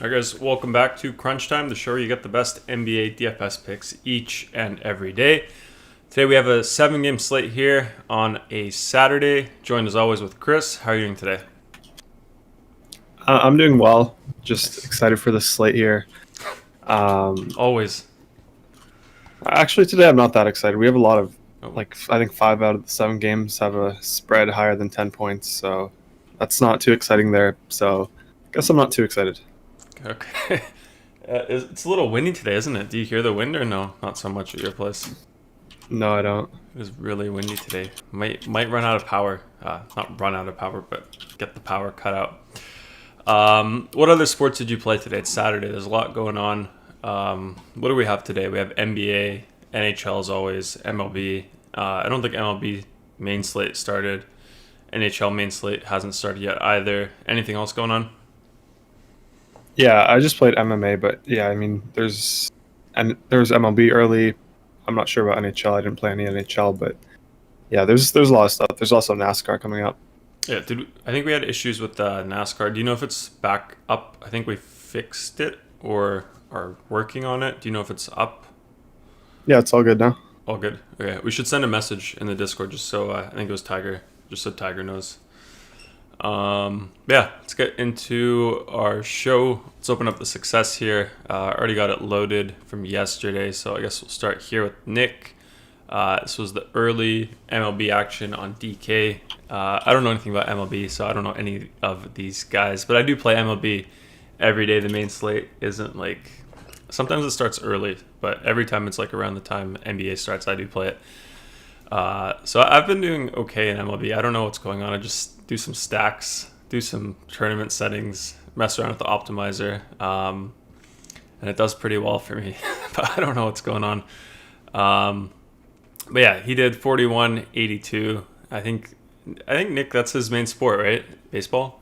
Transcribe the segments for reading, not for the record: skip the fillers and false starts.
Alright guys, welcome back to Crunch Time, the show where you get the best NBA DFS picks each and every day. Today we have a 7-game slate here on a Saturday, joined as always with Chris. How are you doing today? I'm doing well. Just excited for the slate here. Always. Actually, today I'm not that excited. We have a lot of, I think 5 out of the 7 games have a spread higher than 10 points, so that's not too exciting there. So I guess I'm not too excited. Okay. It's a little windy today, isn't it? Do you hear the wind or no? Not so much at your place. No, I don't. It is really windy today. Might run out of power. Not run out of power, but get the power cut out. What other sports did you play today? It's Saturday. There's a lot going on. What do we have today? We have NBA, NHL as always, MLB. I don't think MLB main slate started. NHL main slate hasn't started yet either. Anything else going on? Yeah, I just played MMA, but yeah, I mean, there's MLB early. I'm not sure about NHL. I didn't play any NHL, but yeah, there's a lot of stuff. There's also NASCAR coming up. Yeah, I think we had issues with NASCAR. Do you know if it's back up? I think we fixed it or are working on it. Do you know if it's up? Yeah, it's all good now. All good. Okay, we should send a message in the Discord just so I think it was Tiger, just so Tiger knows. Yeah, let's get into our show. Let's open up the success here. I already got it loaded from yesterday, so I guess we'll start here with Nick. This was the early MLB action on DK. I don't know anything about MLB, so I don't know any of these guys, but I do play MLB every day. The main slate isn't like, sometimes it starts early, but every time it's like around the time NBA starts, I do play it. So I've been doing okay in MLB. I don't know what's going on. I just do some stacks, do some tournament settings, mess around with the optimizer, and it does pretty well for me. But I don't know what's going on. But yeah, he did 41.82. I think Nick, that's his main sport, right? Baseball?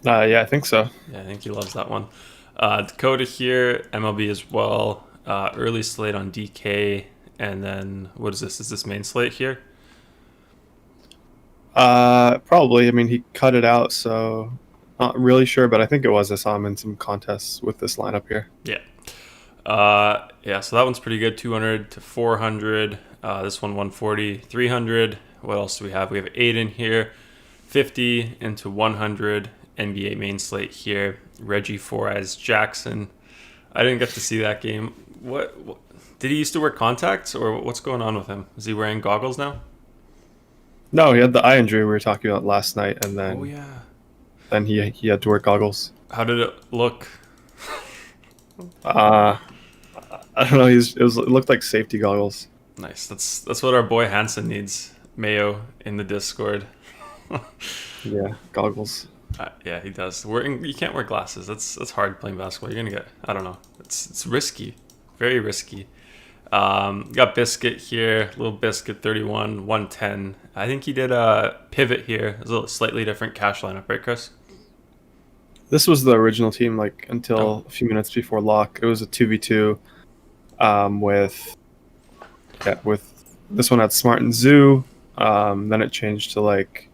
Yeah, I think so. Yeah, I think he loves that one. Dakota here, MLB as well. Early slate on DK. And then, what is this? Is this main slate here? Probably. I mean, he cut it out, so not really sure, but I think it was. I saw him in some contests with this lineup here. Yeah. Yeah, so that one's pretty good. 200 to 400. This one 140, 300. What else do we have? We have 8 in here. 50 into 100. NBA main slate here. Reggie Forrest Jackson. I didn't get to see that game. What did he used to wear contacts, or what's going on with him? Is he wearing goggles now? No, he had the eye injury we were talking about last night, and then then he had to wear goggles. How did it look? I don't know. It looked like safety goggles. Nice. That's what our boy Hansen needs. Mayo in the Discord. Yeah, goggles. Yeah, he does. You can't wear glasses. That's hard playing basketball. You're gonna get, I don't know. It's risky, very risky. Got Biscuit here, little Biscuit 31, 110. I think he did a pivot here. It was a slightly different cash lineup, right, Chris? This was the original team, like until a few minutes before lock. It was a 2v2 with this one had Smart and Zoo. Then it changed to like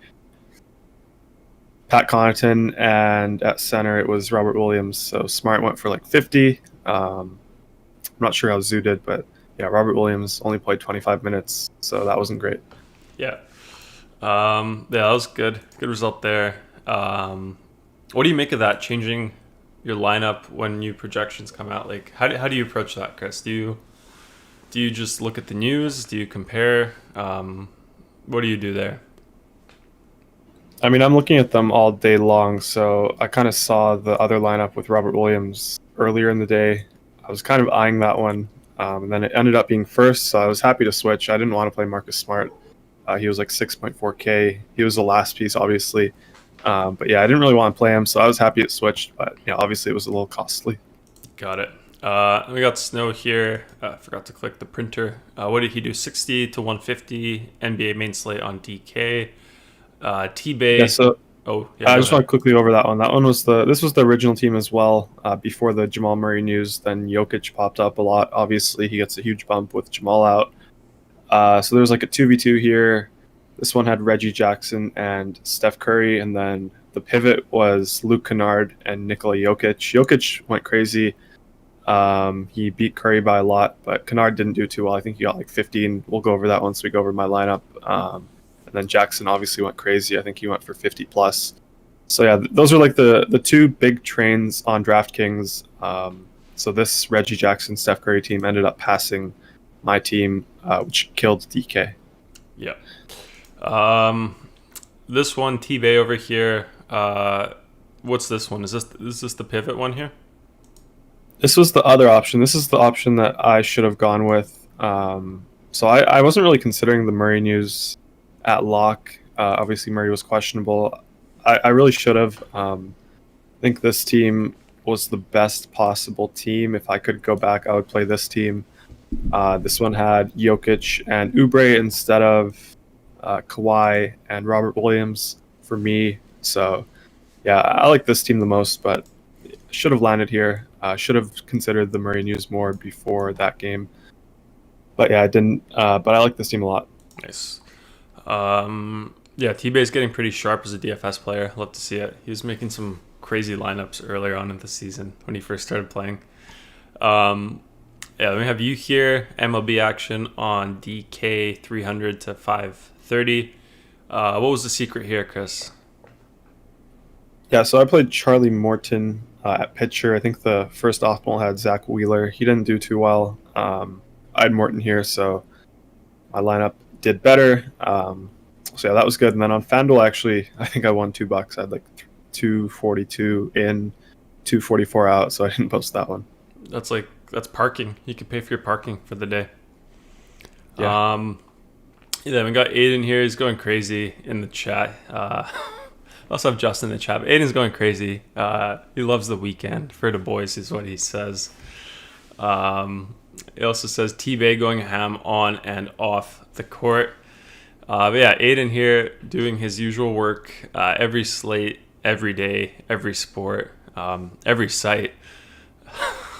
Pat Connaughton, and at center it was Robert Williams. So Smart went for like 50. I'm not sure how Zoo did, but yeah, Robert Williams only played 25 minutes, so that wasn't great. Yeah. Yeah, that was good. Good result there. What do you make of that, changing your lineup when new projections come out? Like, how do you approach that, Chris? Do you just look at the news? Do you compare? What do you do there? I mean, I'm looking at them all day long, so I kind of saw the other lineup with Robert Williams earlier in the day. I was kind of eyeing that one, and then it ended up being first, so I was happy to switch. I didn't want to play Marcus Smart. He was like 6.4K. He was the last piece, obviously. But yeah, I didn't really want to play him, so I was happy it switched, but yeah, obviously it was a little costly. Got it. We got Snow here. Forgot to click the printer. What did he do? 60 to 150 NBA main slate on DK. T-Bay. Yeah, so I just want to quickly over that one. That one was this was the original team as well. Before the Jamal Murray news, then Jokic popped up a lot. Obviously, he gets a huge bump with Jamal out. So there was like a 2v2 here. This one had Reggie Jackson and Steph Curry, and then the pivot was Luke Kennard and Nikola Jokic. Jokic went crazy. He beat Curry by a lot, but Kennard didn't do too well. I think he got like 15. We'll go over that once we go over my lineup. And then Jackson obviously went crazy. I think he went for 50 plus. So yeah, those are like the two big trains on DraftKings. So this Reggie Jackson, Steph Curry team ended up passing my team, which killed DK. Yeah. This one, T-Bay over here. What's this one? Is this the pivot one here? This was the other option. This is the option that I should have gone with. So I wasn't really considering the Murray news at lock. Obviously, Murray was questionable. I really should have. I think this team was the best possible team. If I could go back, I would play this team. This one had Jokic and Oubre instead of Kawhi and Robert Williams for me. So, yeah, I like this team the most, but should have landed here. Should have considered the Murray news more before that game. But yeah, I didn't. But I like this team a lot. Nice. Yeah, T-Bay's getting pretty sharp as a DFS player. Love to see it. He was making some crazy lineups earlier on in the season when he first started playing. Yeah, let me have you here. MLB action on DK 300 to 530. What was the secret here, Chris? Yeah, so I played Charlie Morton at pitcher. I think the first optimal had Zach Wheeler. He didn't do too well. I had Morton here, so my lineup did better. So yeah, that was good. And then on FanDuel, actually, I think I won $2. I had like 242 in, 244 out, so I didn't post that one. That's parking. You could pay for your parking for the day. Yeah. Yeah, we got Aiden here. He's going crazy in the chat. Also have Justin in the chat. Aiden's going crazy. He loves the weekend for the boys, is what he says. He also says T-Bay going ham on and off the court. But yeah, Aiden here doing his usual work. Every slate, every day, every sport, every site.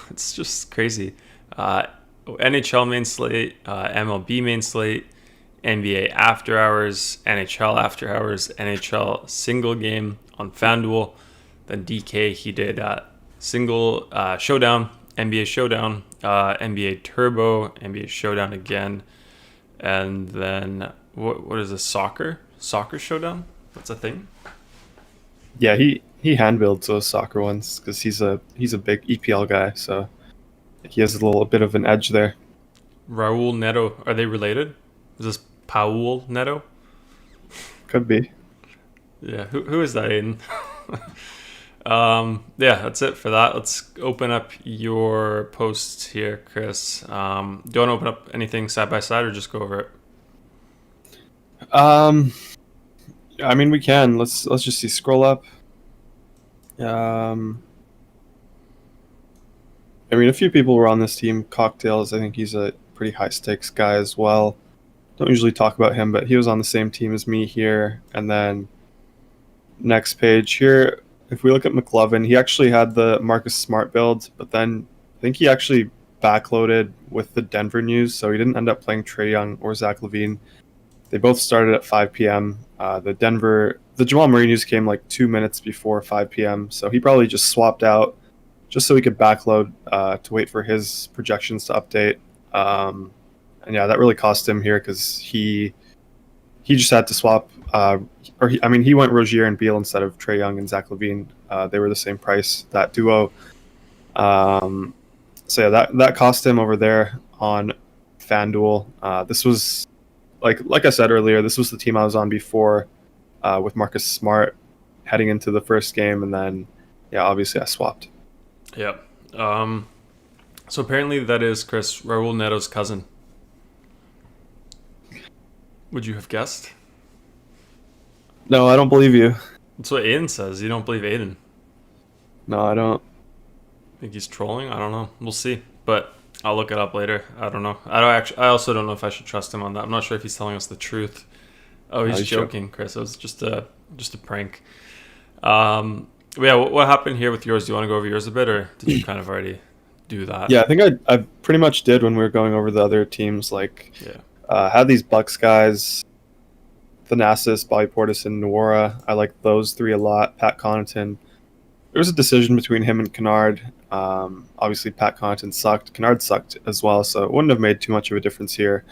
It's just crazy. NHL main slate, MLB main slate, NBA after hours, NHL after hours, NHL single game on FanDuel. Then DK, he did single showdown, NBA showdown, NBA turbo, NBA showdown again. And then what is this, soccer showdown? That's a thing. Yeah, he hand builds those soccer ones because he's a big EPL guy, so he has a little bit of an edge there. Raul Neto, are they related? Is this Paul Neto? Could be. Yeah, who is that, Aiden? Yeah, that's it for that. Let's open up your posts here, Chris. Do you want to open up anything side by side or just go over it? I mean, we can. Let's just see. Scroll up. I mean, a few people were on this team. Cocktails, I think he's a pretty high stakes guy as well. Don't usually talk about him, but he was on the same team as me here. And then next page here, if we look at McLovin, he actually had the Marcus Smart build, but then I think he actually backloaded with the Denver news, so he didn't end up playing Trae Young or Zach LaVine. They both started at 5 p.m. The Jamal Murray news came like 2 minutes before 5 p.m., so he probably just swapped out just so he could backload to wait for his projections to update. And yeah, that really cost him here because he just had to swap. He went Rozier and Beal instead of Trae Young and Zach LaVine. They were the same price, that duo. So yeah, that cost him over there on FanDuel. This was like I said earlier, this was the team I was on before with Marcus Smart heading into the first game, and then yeah, obviously I swapped. Yeah. So apparently that is Chris Raul Neto's cousin. Would you have guessed? No, I don't believe you. That's what Aiden says. You don't believe Aiden. No, I don't. Think he's trolling? I don't know. We'll see. But I'll look it up later. I don't know. I also don't know if I should trust him on that. I'm not sure if he's telling us the truth. Oh, he's joking, Chris. It was just a prank. Yeah, what happened here with yours? Do you want to go over yours a bit, or did you kind of already do that? Yeah, I think I pretty much did when we were going over the other teams. Had these Bucks guys, Thanasis, Bobby Portis, and Nwora. I like those three a lot. Pat Connaughton. There was a decision between him and Kennard. Obviously, Pat Connaughton sucked. Kennard sucked as well, so it wouldn't have made too much of a difference here.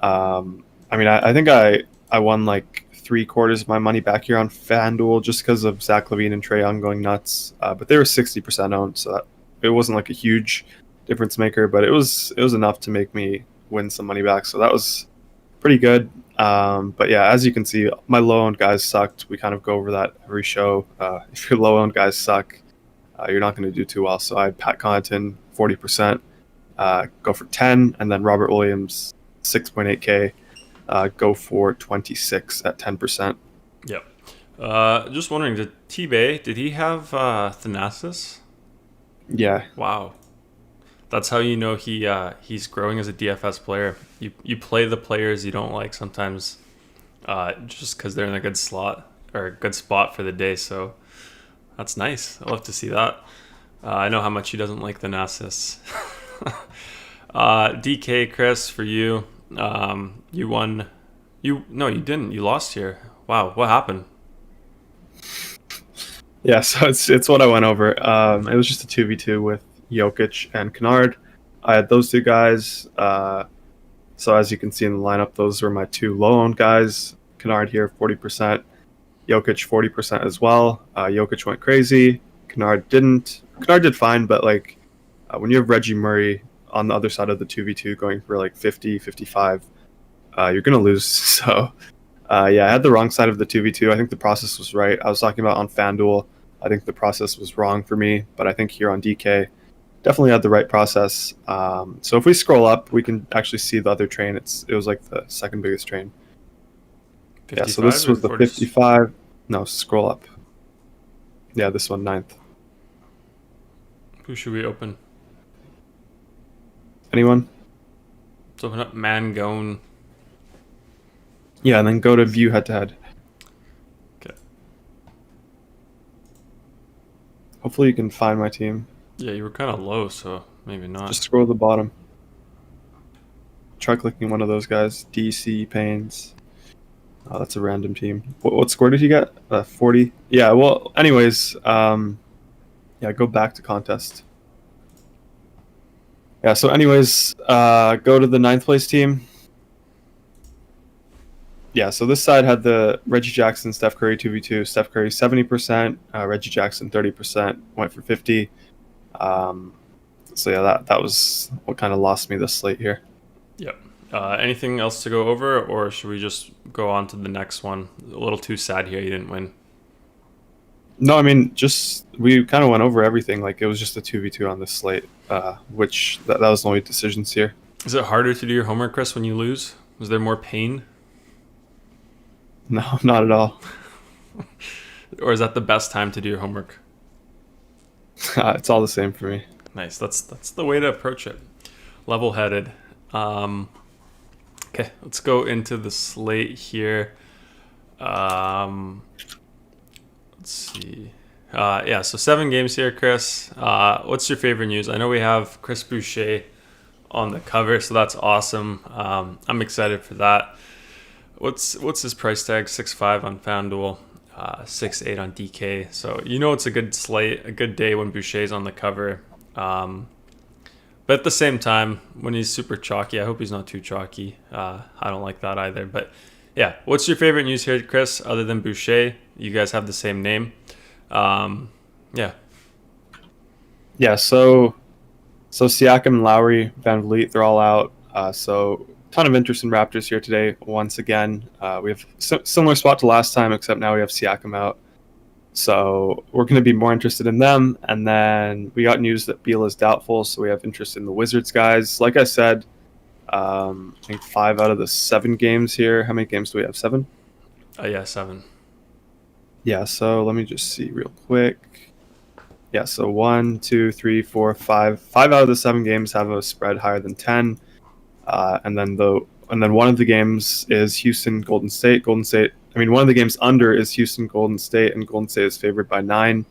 I think I won like 3/4 of my money back here on FanDuel just because of Zach LaVine and Trae Young going nuts. But they were 60% owned, so it wasn't like a huge difference maker, but it was enough to make me win some money back. So that was pretty good. But yeah, as you can see, my low-owned guys sucked. We kind of go over that every show. If your low-owned guys suck, you're not going to do too well. So I had Pat Connaughton, 40%, go for 10, and then Robert Williams, 6.8K. Go for 26 at 10%. Yep. Just wondering, did he have Thanasis? Yeah. Wow. That's how you know he's growing as a DFS player. You play the players you don't like sometimes, just because they're in a good slot or a good spot for the day. So that's nice. I love to see that. I know how much he doesn't like the Nasus. DK, Chris, for you, you won. No, you didn't. You lost here. Wow, what happened? Yeah, so it's what I went over. It was just a 2v2 with Jokic and Kennard. I had those two guys. So as you can see in the lineup, those were my two low-owned guys. Kennard here, 40%. Jokic, 40% as well. Jokic went crazy. Kennard didn't. Kennard did fine, but when you have Reggie Murray on the other side of the 2v2 going for 50, 55, you're going to lose. So, I had the wrong side of the 2v2. I think the process was right. I was talking about on FanDuel. I think the process was wrong for me, but I think here on DK, definitely had the right process. So if we scroll up, we can actually see the other train. It was the second biggest train. Yeah, so this was the 55. No, scroll up. Yeah, this one, 9th. Who should we open? Anyone? Let's open up Mangone. Yeah, and then go to view head-to-head. Okay. Hopefully you can find my team. Yeah, you were kind of low, so maybe not. Just scroll to the bottom. Try clicking one of those guys. DC Pains. Oh, that's a random team. What score did he get? 40? Yeah, well, anyways, go back to contest. Yeah, so anyways, go to the 9th place team. Yeah, so this side had the Reggie Jackson, Steph Curry 2v2. Steph Curry 70%, Reggie Jackson 30%, went for 50. So yeah, that was what kind of lost me the slate here. Yep. Anything else to go over, or should we just go on to the next one? A little too sad here, you didn't win. No, I mean, we kind of went over everything. It was just a 2v2 on this slate, which that was the only decisions here. Is it harder to do your homework, Chris, when you lose? Was there more pain? No, not at all. Or is that the best time to do your homework? It's all the same for me. Nice. That's the way to approach it. Level-headed. Okay, let's go into the slate here. Let's see. So 7 games here, Chris. What's your favorite news? I know we have Chris Boucher on the cover, so that's awesome. I'm excited for that. What's his price tag? 6.5 on FanDuel, 6.8 on DK. So it's a good slate, a good day when Boucher's on the cover. But at the same time, when he's super chalky, I hope he's not too chalky. I don't like that either. But yeah, what's your favorite news here, Chris, other than Boucher? You guys have the same name. Yeah. Yeah, so Siakam, Lowry, Van Vliet, they're all out. So ton of interest in Raptors here today. Once again, we have similar spot to last time, except now we have Siakam out. So we're going to be more interested in them. And then we got news that Beal is doubtful, so we have interest in the Wizards guys. Like I said, I think 5 out of the 7 games here. How many games do we have? 7? Yeah, 7. Yeah, so let me just see real quick. Yeah, so 1, 2, 3, 4, 5. 5 out of the 7 games have a spread higher than 10. And then one of the games is Houston, Golden State. One of the games under is Houston, Golden State, and Golden State is favored by 9.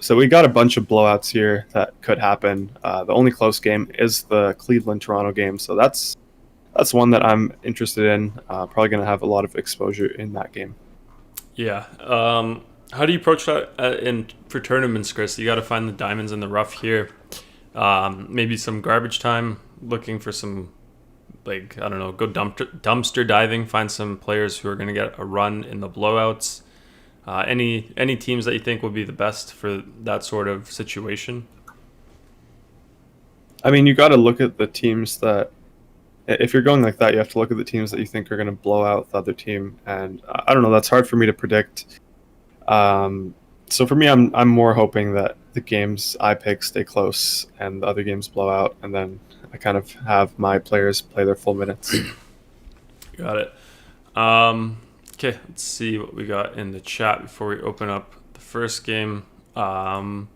So we got a bunch of blowouts here that could happen. The only close game is the Cleveland-Toronto game, so that's one that I'm interested in. Probably going to have a lot of exposure in that game. Yeah. How do you approach that for tournaments, Chris? You got to find the diamonds in the rough here. Maybe some garbage time, looking for some, go dumpster diving, find some players who are going to get a run in the blowouts. Any teams that you think will be the best for that sort of situation? I mean, you got to look at the teams that, if you're going like that, you have to look at the teams that you think are going to blow out the other team. And I don't know, that's hard for me to predict. So for me, I'm more hoping that the games I pick stay close and the other games blow out, and then I kind of have my players play their full minutes. Got it. Okay, let's see what we got in the chat before we open up the first game. So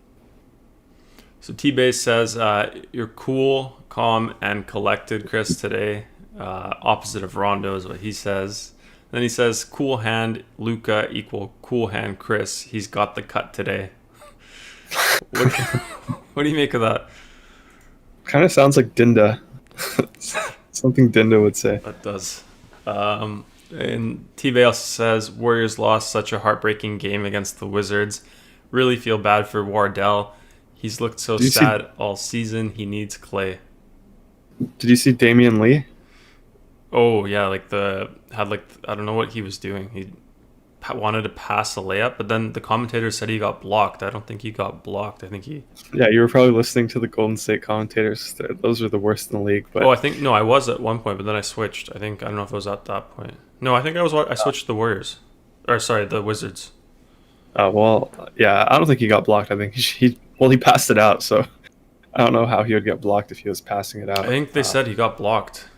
T-Base says, you're cool, calm, and collected, Chris, today. Opposite of Rondo is what he says. Then he says, cool hand Luka equal cool hand Chris. He's got the cut today. What do you make of that? Kind of sounds like Dinda. Something Dinda would say. That does. And T-Bale says, Warriors lost such a heartbreaking game against the Wizards. Really feel bad for Wardell. He's looked so sad all season. He needs Clay. Did you see Damian Lee? Oh, yeah, I don't know what he was doing. He wanted to pass a layup, but then the commentator said he got blocked. I don't think he got blocked. I think he... Yeah, you were probably listening to the Golden State commentators. Those are the worst in the league. But... Oh, I was at one point, but then I switched. I don't know if it was at that point. No, I think I switched to the Warriors. Or, sorry, the Wizards. Well, yeah, I don't think he got blocked. I think he passed it out, so I don't know how he would get blocked if he was passing it out. I think they said he got blocked,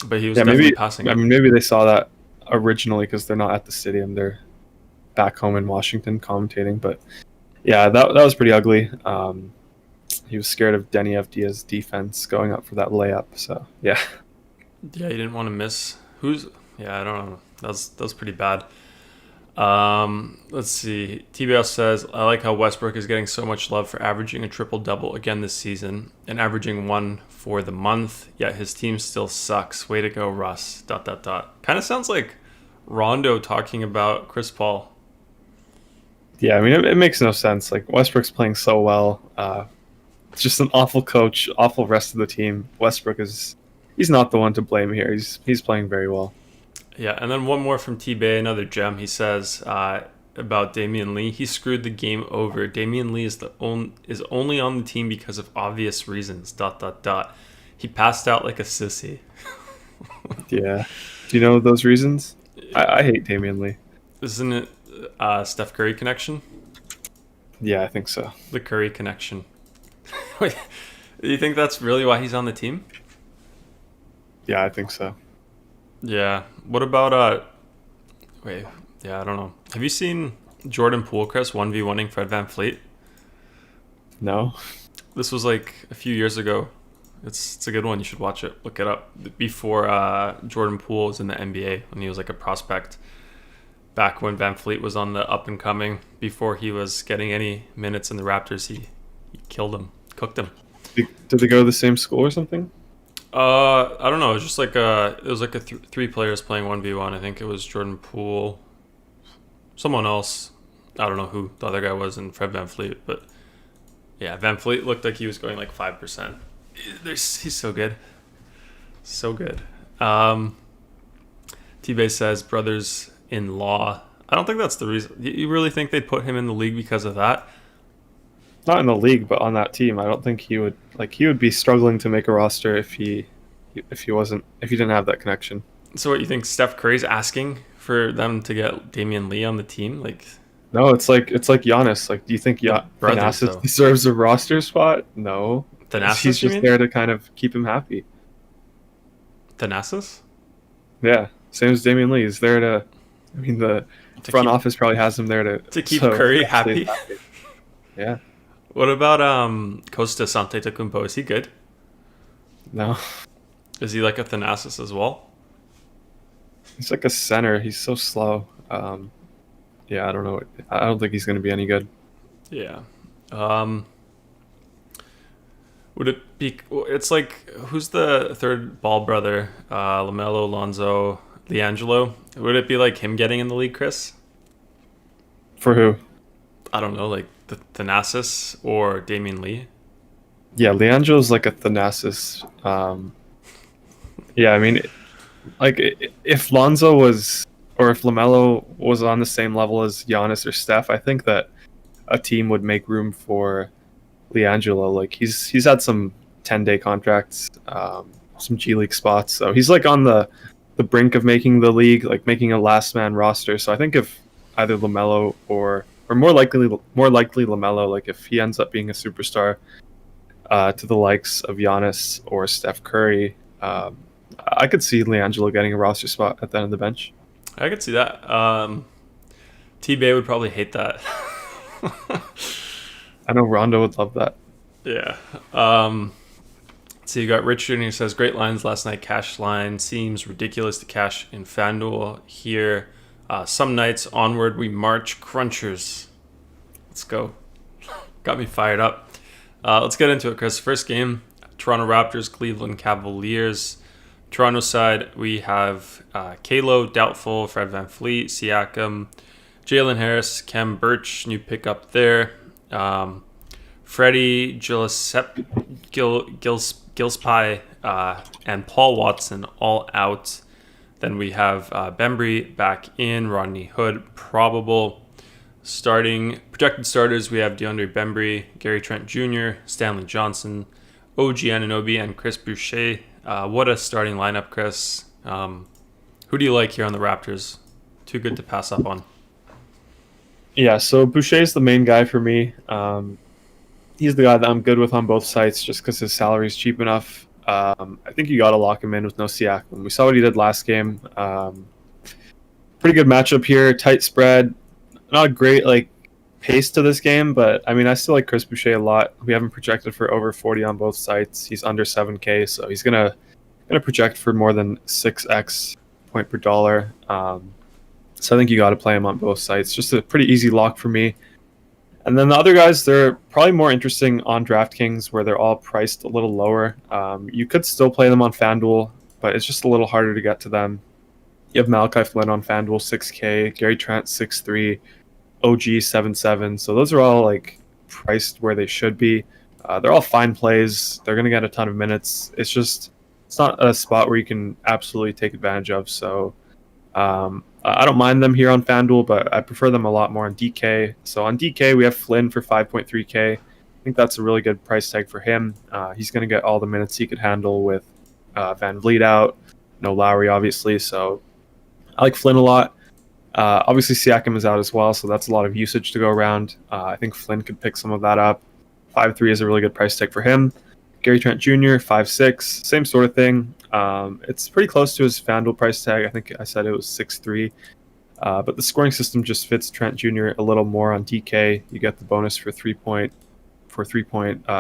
but he was definitely passing it. I mean, maybe they saw that originally because they're not at the stadium. They're back home in Washington commentating. But yeah, that was pretty ugly. He was scared of Denny Avdia's defense going up for that layup. So yeah. Yeah, he didn't want to miss. I don't know. That was pretty bad. Let's see. TBL says, I like how Westbrook is getting so much love for averaging a triple-double again this season and averaging one for the month, yet his team still sucks. Way to go, Russ. ... Kind of sounds like Rondo talking about Chris Paul. Yeah, I mean, it makes no sense. Like, Westbrook's playing so well. It's just an awful coach, awful rest of the team. Westbrook he's not the one to blame here. He's playing very well. Yeah, and then one more from T-Bay, another gem. He says about Damian Lee, he screwed the game over. Damian Lee is only on the team because of obvious reasons. ... He passed out like a sissy. Yeah. Do you know those reasons? I hate Damian Lee. Isn't it Steph Curry connection? Yeah, I think so. The Curry connection. Wait, do you think that's really why he's on the team? Yeah, I think so. Yeah. What about I don't know. Have you seen Jordan Poole, Chris, 1v1ing Fred VanVleet? No. This was like a few years ago. It's a good one. You should watch it. Look it up. Before Jordan Poole was in the NBA, when he was like a prospect. Back when VanVleet was on the up and coming, before he was getting any minutes in the Raptors, he killed him, cooked him. Did they go to the same school or something? I don't know. It was just like three players playing 1v1. I think it was Jordan Poole, someone else. I don't know who the other guy was, and Fred VanVleet. But yeah, VanVleet looked like he was going like 5%. He's so good, so good. T-Bay says brothers-in-law. I don't think that's the reason. You really think they'd put him in the league because of that? Not in the league, but on that team. I don't think he would be struggling to make a roster if he didn't have that connection. So what, you think Steph Curry's asking for them to get Damian Lee on the team? Like, no, it's like Giannis. Like, do you think Thanasis deserves a roster spot? No. Thanasis, he's just there to kind of keep him happy. Thanasis? Yeah, same as Damian Lee. He's there to. I mean, the front office probably has him there to keep Curry happy. Yeah. What about Kostas Antetokounmpo? Is he good? No. Is he like a Thanasis as well? He's like a center. He's so slow. Yeah, I don't know. I don't think he's going to be any good. Yeah. Would it be... It's like... Who's the third ball brother? LaMelo, Lonzo, LiAngelo? Would it be like him getting in the league, Chris? For who? I don't know, like the Thanasis or Damian Lee? Yeah, LiAngelo's like a Thanasis. Yeah, I mean, like if Lonzo was... Or if LaMelo was on the same level as Giannis or Steph, I think that a team would make room for LiAngelo. Like he's had some 10-day contracts, some G League spots, so he's like on the brink of making the league, like making a last man roster. So I think if either LaMelo or or more likely LaMelo. Like if he ends up being a superstar to the likes of Giannis or Steph Curry, I could see LiAngelo getting a roster spot at the end of the bench. I could see that. T-Bay would probably hate that. I know Rondo would love that. Yeah. So you got Rich Jr. says, great lines last night. Cash line seems ridiculous to cash in FanDuel here. Some nights onward we march. Crunchers. Let's go. Got me fired up. Let's get into it, Chris. First game, Toronto Raptors, Cleveland Cavaliers. Toronto side, we have Kalo, doubtful, Fred VanVleet, Siakam, Jalen Harris, Kem Birch, new pickup there. Freddie, Gillespie, and Paul Watson all out. Then we have Bembry back in, Rodney Hood probable. Projected starters, we have DeAndre Bembry, Gary Trent Jr., Stanley Johnson, OG Anunoby, and Chris Boucher. What a starting lineup, Chris. Who do you like here on the Raptors? Too good to pass up on. Yeah, so Boucher's the main guy for me. He's the guy that I'm good with on both sites just because his salary is cheap enough. I think you got to lock him in with no Siakam. We saw what he did last game. Pretty good matchup here, tight spread. Not a great pace to this game, but I mean I still like Chris Boucher a lot. We have him projected for over 40 on both sites. He's under 7K, so he's gonna project for more than 6x point per dollar. So I think you got to play him on both sites. Just a pretty easy lock for me. And then the other guys, they're probably more interesting on DraftKings, where they're all priced a little lower. You could still play them on FanDuel, but it's just a little harder to get to them. You have Malachi Flynn on FanDuel, 6K, Gary Trent, 6.3, OG, 7.7. So those are all priced where they should be. They're all fine plays. They're going to get a ton of minutes. It's not a spot where you can absolutely take advantage of. So I don't mind them here on FanDuel, but I prefer them a lot more on DK. So on DK, we have Flynn for 5.3K. I think that's a really good price tag for him. He's going to get all the minutes he could handle with VanVleet out. No Lowry, obviously. So I like Flynn a lot. Obviously, Siakam is out as well, so that's a lot of usage to go around. I think Flynn could pick some of that up. 5.3 is a really good price tag for him. Gary Trent Jr., 5.6, same sort of thing. It's pretty close to his FanDuel price tag. I think I said it was 6.3. But the scoring system just fits Trent Jr. a little more on DK. You get the bonus for three-point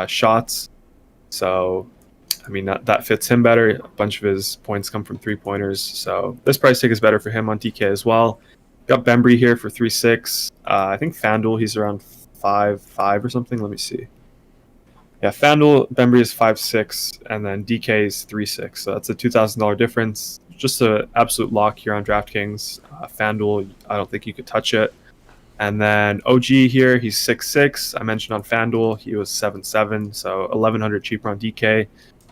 shots. So, I mean, that fits him better. A bunch of his points come from three-pointers. So this price tag is better for him on DK as well. Got Bembry here for 3.6. I think FanDuel, he's around 5.5 or something. Let me see. Yeah, FanDuel, Bembry is 5.6, and then DK is 3.6. So that's a $2,000 difference. Just an absolute lock here on DraftKings. FanDuel, I don't think you could touch it. And then OG here, he's 6.6. I mentioned on FanDuel, he was 7.7, so $1,100 cheaper on DK.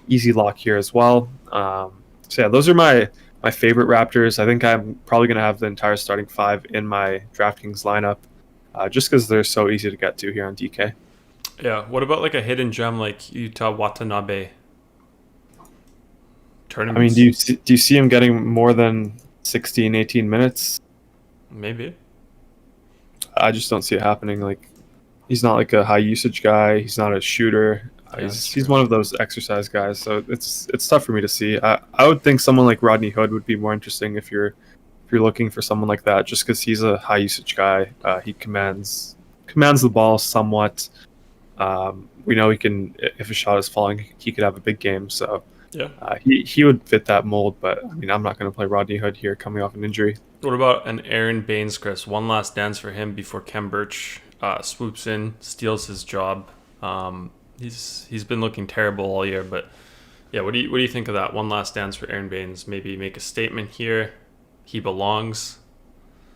Easy lock here as well. So yeah, those are my favorite Raptors. I think I'm probably going to have the entire starting five in my DraftKings lineup, just because they're so easy to get to here on DK. Yeah, what about a hidden gem like Utah Watanabe? Tournaments? I mean, do you see him getting more than 16, 18 minutes? Maybe. I just don't see it happening. He's not a high usage guy. He's not a shooter. Yeah, he's one of those exercise guys. So it's tough for me to see. I would think someone like Rodney Hood would be more interesting if you're looking for someone like that, just because he's a high usage guy. He commands the ball somewhat. We know he can, if a shot is falling, he could have a big game. So yeah, he would fit that mold. But I mean, I'm not going to play Rodney Hood here coming off an injury. What about an Aaron Baines, Chris? One last dance for him before Kem Birch swoops in, steals his job. He's been looking terrible all year, but yeah, what do you think of that? One last dance for Aaron Baines. Maybe make a statement here. He belongs.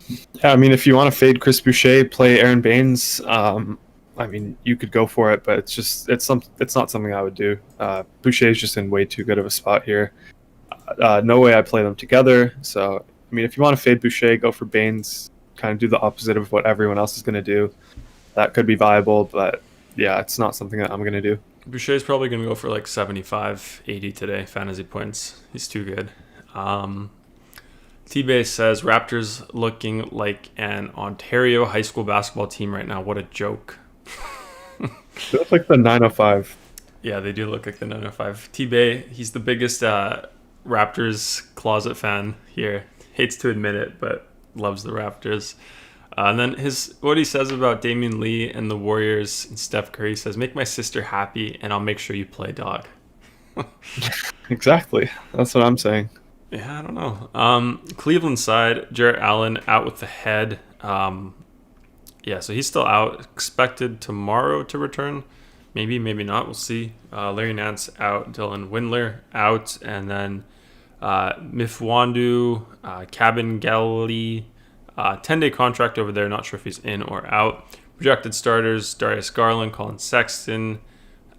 Yeah, I mean, if you want to fade Chris Boucher, play Aaron Baines. I mean, you could go for it, but it's not something I would do. Boucher is just in way too good of a spot here. No way I play them together. So, I mean, if you want to fade Boucher, go for Baines. Kind of do the opposite of what everyone else is going to do. That could be viable, but yeah, it's not something that I'm going to do. Boucher is probably going to go for 75, 80 today, fantasy points. He's too good. T-Bay says Raptors looking like an Ontario high school basketball team right now. What a joke. They look like the 905. Yeah, they do look like the 905. T-Bay, he's the biggest Raptors closet fan here. Hates to admit it, but loves the Raptors. And then what he says about Damian Lee and the Warriors and Steph Curry, says, make my sister happy and I'll make sure you play, dog. Exactly. That's what I'm saying. Yeah, I don't know. Cleveland side, Jarrett Allen out with the head. Yeah, so he's still out. Expected tomorrow to return. Maybe, maybe not. We'll see. Larry Nance out. Dylan Windler out. And then Mifwandu, Cabin Galley, 10-day contract over there. Not sure if he's in or out. Projected starters, Darius Garland, Colin Sexton,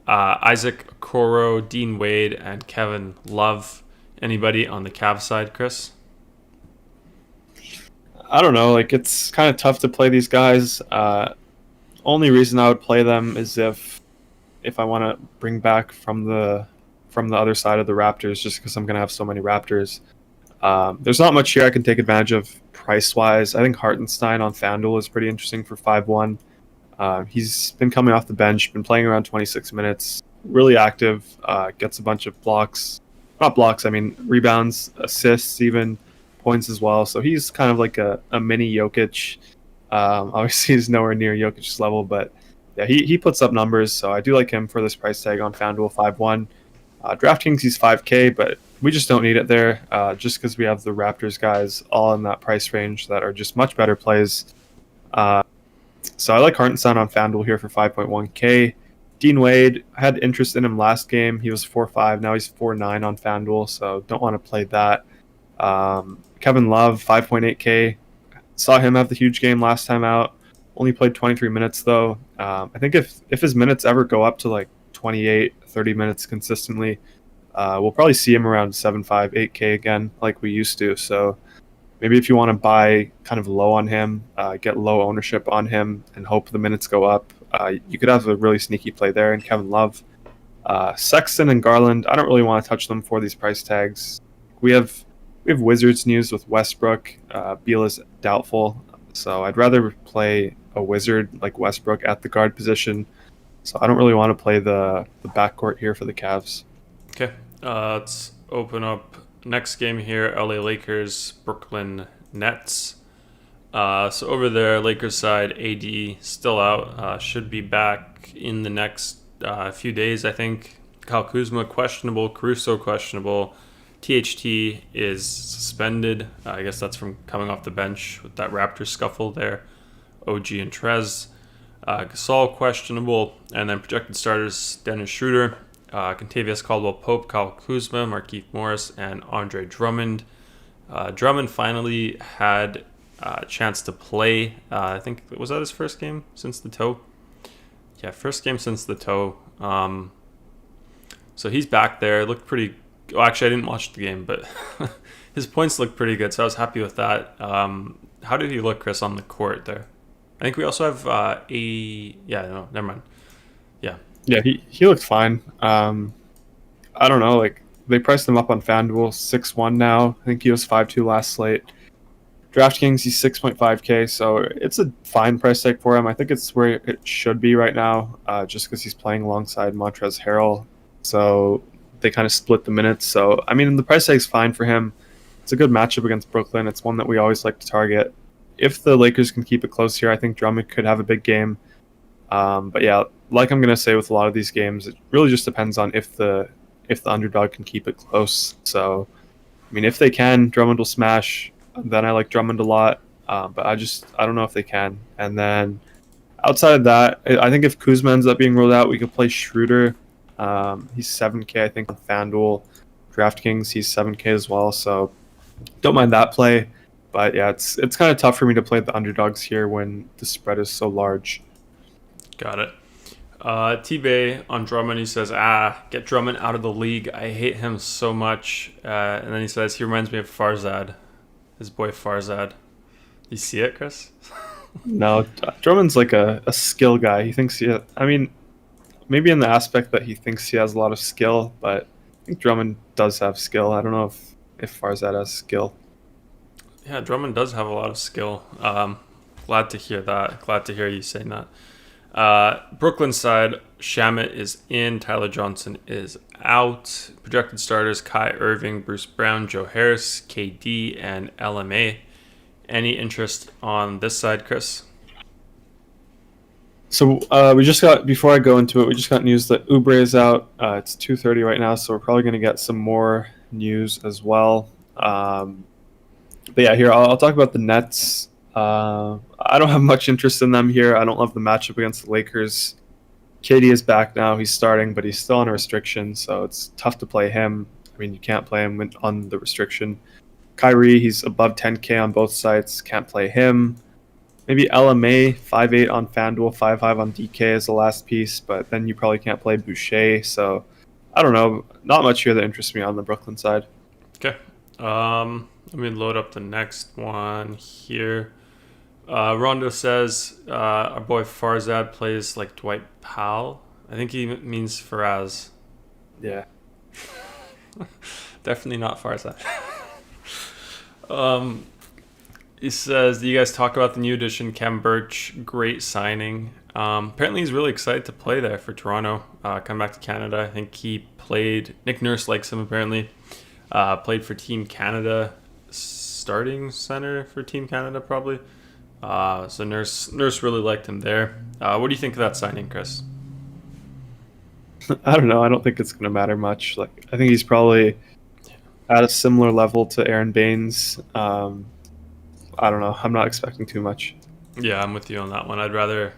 Isaac Okoro, Dean Wade, and Kevin Love. Anybody on the Cavs side, Chris? I don't know. Like, it's kind of tough to play these guys. Only reason I would play them is if I want to bring back from the other side of the Raptors, just because I'm going to have so many Raptors. There's not much here I can take advantage of price-wise. I think Hartenstein on FanDuel is pretty interesting for 5-1. He's been coming off the bench, been playing around 26 minutes, really active, gets a bunch of blocks. Not blocks, I mean rebounds, assists, even points as well. So he's kind of like a mini Jokic. Obviously, he's nowhere near Jokic's level, but yeah, he puts up numbers. So I do like him for this price tag on FanDuel 5-1. DraftKings, he's 5K, but we just don't need it there just because we have the Raptors guys all in that price range that are just much better plays. So I like Hartenstein on FanDuel here for 5.1K. Dean Wade, I had interest in him last game. He was 4.5. Now he's 4.9 on FanDuel, so don't want to play that. Kevin Love, 5.8K. Saw him have the huge game last time out. Only played 23 minutes, though. I think if his minutes ever go up to like 28, 30 minutes consistently, we'll probably see him around 7.5, 8K again like we used to. So maybe if you want to buy kind of low on him, get low ownership on him, and hope the minutes go up, you could have a really sneaky play there in Kevin Love. Sexton and Garland, I don't really want to touch them for these price tags. We have Wizards news with Westbrook. Beal is doubtful, so I'd rather play a Wizard like Westbrook at the guard position. So I don't really want to play the backcourt here for the Cavs. Okay, let's open up next game here. LA Lakers, Brooklyn Nets. So over there, Lakers side, AD still out. Should be back in the next few days, I think. Kyle Kuzma questionable, Caruso questionable. THT is suspended. I guess that's from coming off the bench with that Raptors scuffle there. OG and Trez. Gasol questionable. And then projected starters, Dennis Schroeder, Kentavious Caldwell-Pope, Kyle Kuzma, Markieff Morris, and Andre Drummond. Drummond finally had a chance to play. I think, was that his first game since the toe? Yeah, first game since the toe. So he's back there. Looked pretty. Well, actually, I didn't watch the game, but his points looked pretty good, so I was happy with that. How did he look, Chris, on the court there? I think we also have Yeah, no, never mind. Yeah, he looked fine. I don't know, like they priced him up on FanDuel 6-1 now. I think he was 5-2 last slate. DraftKings, he's 6.5K, so it's a fine price tag for him. I think it's where it should be right now, just because he's playing alongside Montrezl Harrell. So they kind of split the minutes. So, I mean, the price tag's fine for him. It's a good matchup against Brooklyn. It's one that we always like to target. If the Lakers can keep it close here, I think Drummond could have a big game. But yeah, like I'm going to say with a lot of these games, it really just depends on if the underdog can keep it close. So, I mean, if they can, Drummond will smash. Then I like Drummond a lot. But I don't know if they can. And then outside of that, I think if Kuzma ends up being rolled out, we could play Schroeder. He's 7K, I think, on FanDuel. DraftKings, he's 7K as well. So don't mind that play. But yeah, it's kind of tough for me to play the underdogs here when the spread is so large. Got it. T-Bay on Drummond, he says, get Drummond out of the league. I hate him so much. And then he says, he reminds me of Farzad, his boy Farzad. You see it, Chris? No, Drummond's like a skill guy. He thinks I mean, maybe in the aspect that he thinks he has a lot of skill, but I think Drummond does have skill. I don't know if Farzad has skill. Yeah, Drummond does have a lot of skill. Glad to hear that. Glad to hear you saying that. Brooklyn side, Shamit is in. Tyler Johnson is out. Projected starters: Kai Irving, Bruce Brown, Joe Harris, KD, and LMA. Any interest on this side, Chris? So we just got, before I go into it, we just got news that Oubre is out. It's 2:30 right now, so we're probably going to get some more news as well. But yeah, here I'll talk about the Nets. I don't have much interest in them here. I don't love the matchup against the Lakers. KD is back now. He's starting, but he's still on a restriction, so it's tough to play him. I mean, you can't play him on the restriction. Kyrie, he's above 10K on both sites. Can't play him. Maybe LMA, 5.8 on FanDuel, 5.5 on DK as the last piece, but then you probably can't play Boucher. So I don't know. Not much here that interests me on the Brooklyn side. Okay. Let me load up the next one here. Rondo says our boy Farzad plays like Dwight Powell. I think he means Faraz. Yeah. Definitely not Farzad. He says, do you guys talk about the new addition, Kem Birch? Great signing. Apparently he's really excited to play there for Toronto. Come back to Canada. I think he played. Nick Nurse likes him apparently. Played for Team Canada, starting center for Team Canada probably. So Nurse really liked him there. What do you think of that signing, Chris? I don't know. I don't think it's going to matter much. Like, I think he's probably at a similar level to Aaron Baines. I don't know. I'm not expecting too much. Yeah, I'm with you on that one. I'd rather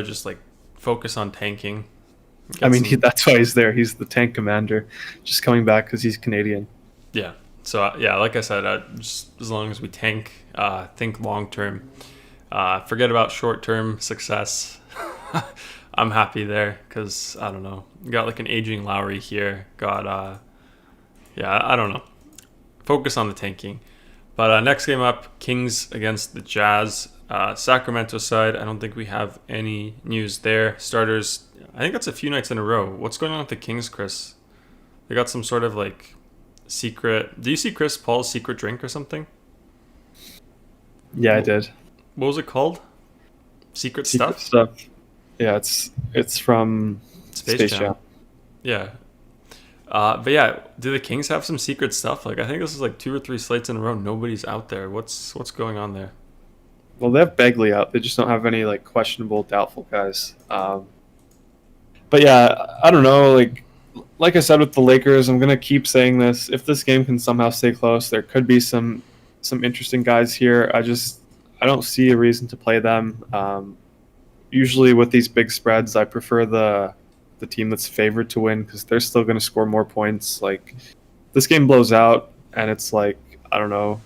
just like focus on tanking. That's why he's there. He's the tank commander, just coming back because he's Canadian. Yeah. So yeah, like I said, just as long as we tank, think long term, forget about short term success. I'm happy there because I don't know. Got like an aging Lowry here. I don't know. Focus on the tanking. But next game up, Kings against the Jazz. Sacramento side, I don't think we have any news there. Starters, I think that's a few nights in a row. What's going on with the Kings, Chris? They got some sort of like secret. Do you see Chris Paul's secret drink or something? Yeah, I did. What was it called? Secret stuff? Yeah, it's from Space Jam. Yeah. But yeah, do the Kings have some secret stuff? Like, I think this is like 2 or 3 slates in a row. Nobody's out there. What's going on there? Well, they have Begley out. They just don't have any like questionable, doubtful guys. But yeah, I don't know. Like I said with the Lakers, I'm gonna keep saying this. If this game can somehow stay close, there could be some interesting guys here. I don't see a reason to play them. Usually with these big spreads, I prefer the team that's favored to win because they're still going to score more points. Like, this game blows out and it's like, I don't know,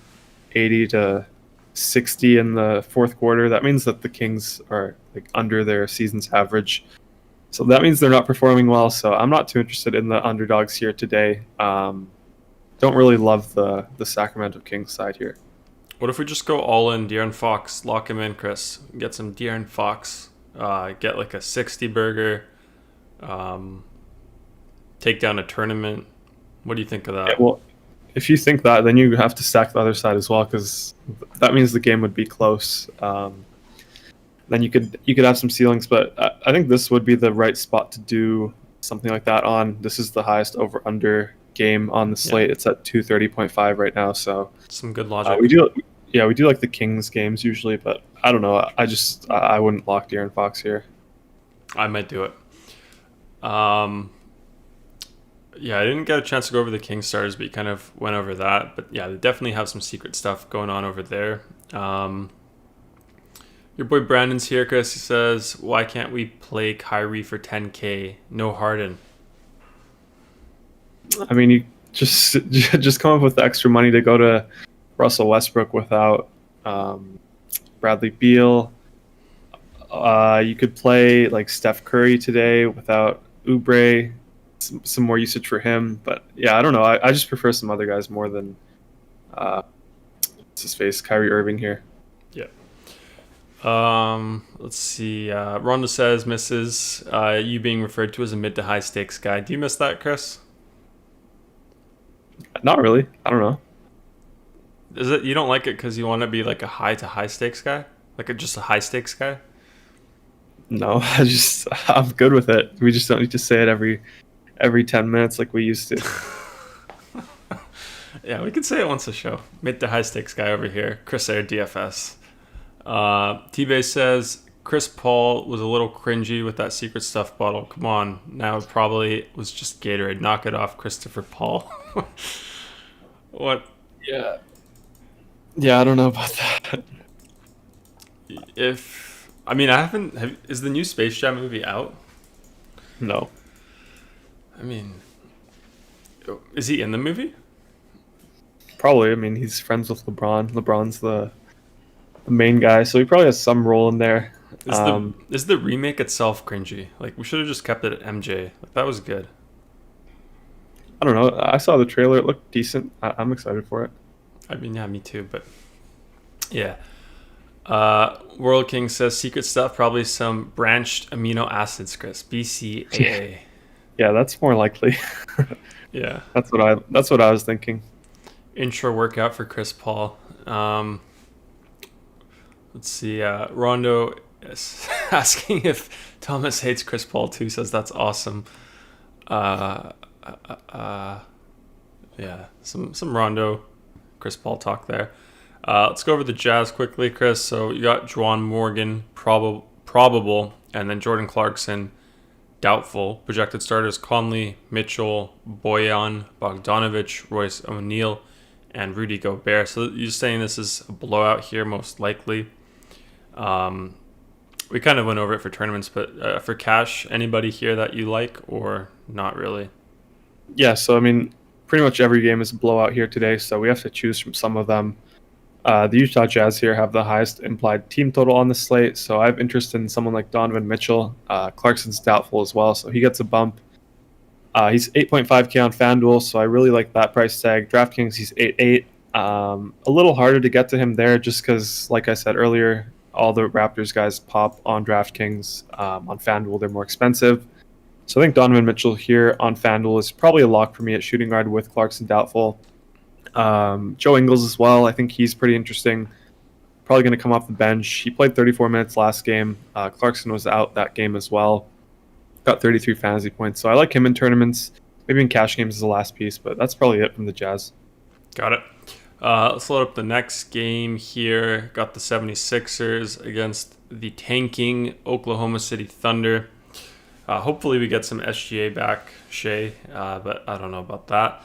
80 to 60 in the fourth quarter. That means that the Kings are like under their season's average. So that means they're not performing well. So I'm not too interested in the underdogs here today. Don't really love the Sacramento Kings side here. What if we just go all in De'Aaron Fox, lock him in, Chris? Get some De'Aaron Fox, get like a 60 burger, take down a tournament. What do you think of that? Yeah, well, if you think that, then you have to stack the other side as well because that means the game would be close. Then you could have some ceilings, but I think this would be the right spot to do something like that on. This is the highest over/under game on the slate. Yeah. It's at 230.5 right now, so some good logic. We do like the Kings games usually, but I don't know. I wouldn't lock De'Aaron Fox here. I might do it. Yeah, I didn't get a chance to go over the Kings starters, but you kind of went over that. But yeah, they definitely have some secret stuff going on over there. Your boy Brandon's here, Chris. He says, why can't we play Kyrie for 10K? No Harden. I mean, you just come up with the extra money to go to Russell Westbrook without Bradley Beal. You could play like Steph Curry today without Oubre. Some more usage for him, but yeah, I don't know. I just prefer some other guys more than what's his face, Kyrie Irving here. Yeah. Let's see. Rondo says misses you being referred to as a mid to high stakes guy. Do you miss that, Chris? Not really. I don't know. Is it you don't like it because you want to be like a high to high stakes guy, like just a high stakes guy? No, I'm good with it. We just don't need to say it every 10 minutes like we used to. Yeah, we could say it once a show. Meet the high stakes guy over here, Chrissair DFS. T-Base says Chris Paul was a little cringy with that secret stuff bottle. Come on, now it probably was just Gatorade. Knock it off, Christopher Paul. What Yeah. Yeah, I don't know about that. if I mean I haven't? Is the new Space Jam movie out? No. I mean, is he in the movie? Probably. I mean, he's friends with LeBron. LeBron's the main guy, so he probably has some role in there. Is the remake itself cringy? Like we should have just kept it at MJ. Like that was good. I don't know. I saw the trailer. It looked decent. I'm excited for it. I mean, yeah, me too. But yeah. World King says secret stuff, probably some branched amino acids, Chris. BCAA. Yeah, that's more likely. Yeah. That's what I was thinking. Intro workout for Chris Paul. Let's see. Rondo is asking if Thomas hates Chris Paul too. Says that's awesome. Yeah, some Rondo, Chris Paul talk there. Let's go over the Jazz quickly, Chris. So you got Juwan Morgan, probable, and then Jordan Clarkson, doubtful. Projected starters: Conley, Mitchell, Boyan, Bogdanovich, Royce O'Neal, and Rudy Gobert. So you're saying this is a blowout here, most likely. We kind of went over it for tournaments, but for cash, anybody here that you like or not really? Yeah, so I mean, pretty much every game is a blowout here today, so we have to choose from some of them. The Utah Jazz here have the highest implied team total on the slate, so I have interest in someone like Donovan Mitchell. Clarkson's doubtful as well, so he gets a bump. He's 8.5K on FanDuel, so I really like that price tag. DraftKings, he's 8.8. A little harder to get to him there just because, like I said earlier, all the Raptors guys pop on DraftKings. On FanDuel, they're more expensive. So I think Donovan Mitchell here on FanDuel is probably a lock for me at shooting guard with Clarkson doubtful. Joe Ingles as well. I think he's pretty interesting. Probably going to come off the bench. He played 34 minutes last game. Clarkson was out that game as well. Got 33 fantasy points. So I like him in tournaments. Maybe in cash games as the last piece, but that's probably it from the Jazz. Got it. Let's load up the next game here. Got the 76ers against the tanking Oklahoma City Thunder. Hopefully we get some SGA back, Shea, but I don't know about that.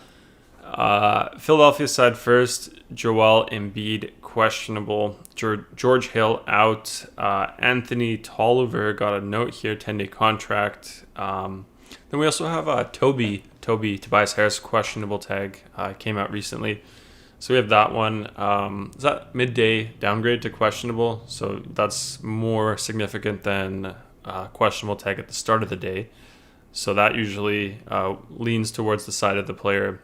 Philadelphia side first, Joel Embiid questionable, George Hill out, Anthony Tolliver got a note here, 10-day contract. Then we also have Tobias Harris questionable tag, came out recently. So we have that one. Is that midday downgrade to questionable? So that's more significant than questionable tag at the start of the day. So that usually leans towards the side of the player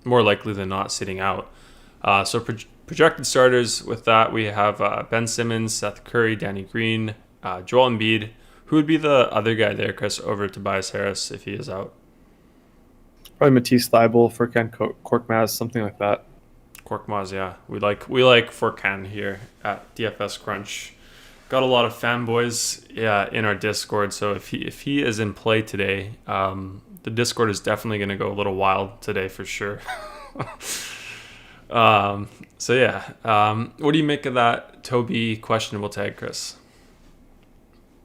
more likely than not sitting out. So projected starters with that, we have Ben Simmons, Seth Curry, Danny Green, Joel Embiid. Who would be the other guy there, Chris, over Tobias Harris if he is out? Probably Matisse Thybulle, Furkan Korkmaz, something like that. Korkmaz, yeah. We like Furkan here at DFS Crunch. Got a lot of fanboys, in our Discord. So if he is in play today, the Discord is definitely going to go a little wild today for sure. What do you make of that Toby questionable tag, Chris?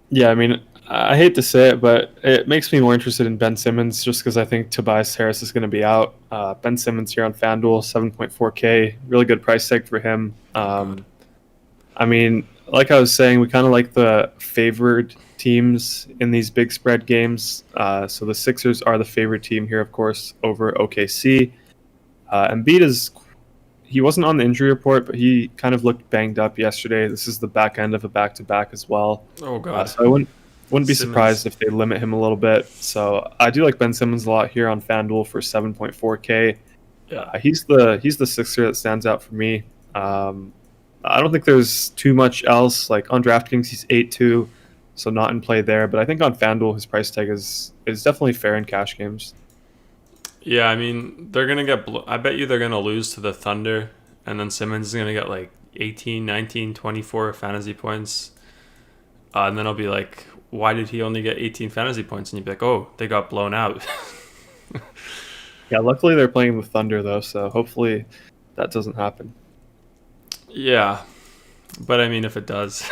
Yeah, I mean, I hate to say it, but it makes me more interested in Ben Simmons just because I think Tobias Harris is going to be out. Ben Simmons here on FanDuel, 7.4K, really good price tag for him. I mean, like I was saying, we kind of like the favored teams in these big spread games. So the Sixers are the favorite team here, of course, over OKC. Embiid he wasn't on the injury report, but he kind of looked banged up yesterday. This is the back end of a back-to-back as well. Oh, God. So I wouldn't be surprised if they limit him a little bit. So I do like Ben Simmons a lot here on FanDuel for 7.4K. Yeah, he's the Sixer that stands out for me. I don't think there's too much else. Like on DraftKings, he's 8.2, so not in play there. But I think on FanDuel, his price tag is definitely fair in cash games. Yeah, I mean, they're going to I bet you they're going to lose to the Thunder, and then Simmons is going to get like 18, 19, 24 fantasy points. And then I'll be like, why did he only get 18 fantasy points? And you'd be like, oh, they got blown out. Yeah, luckily they're playing the Thunder, though, so hopefully that doesn't happen. Yeah, but I mean, if it does.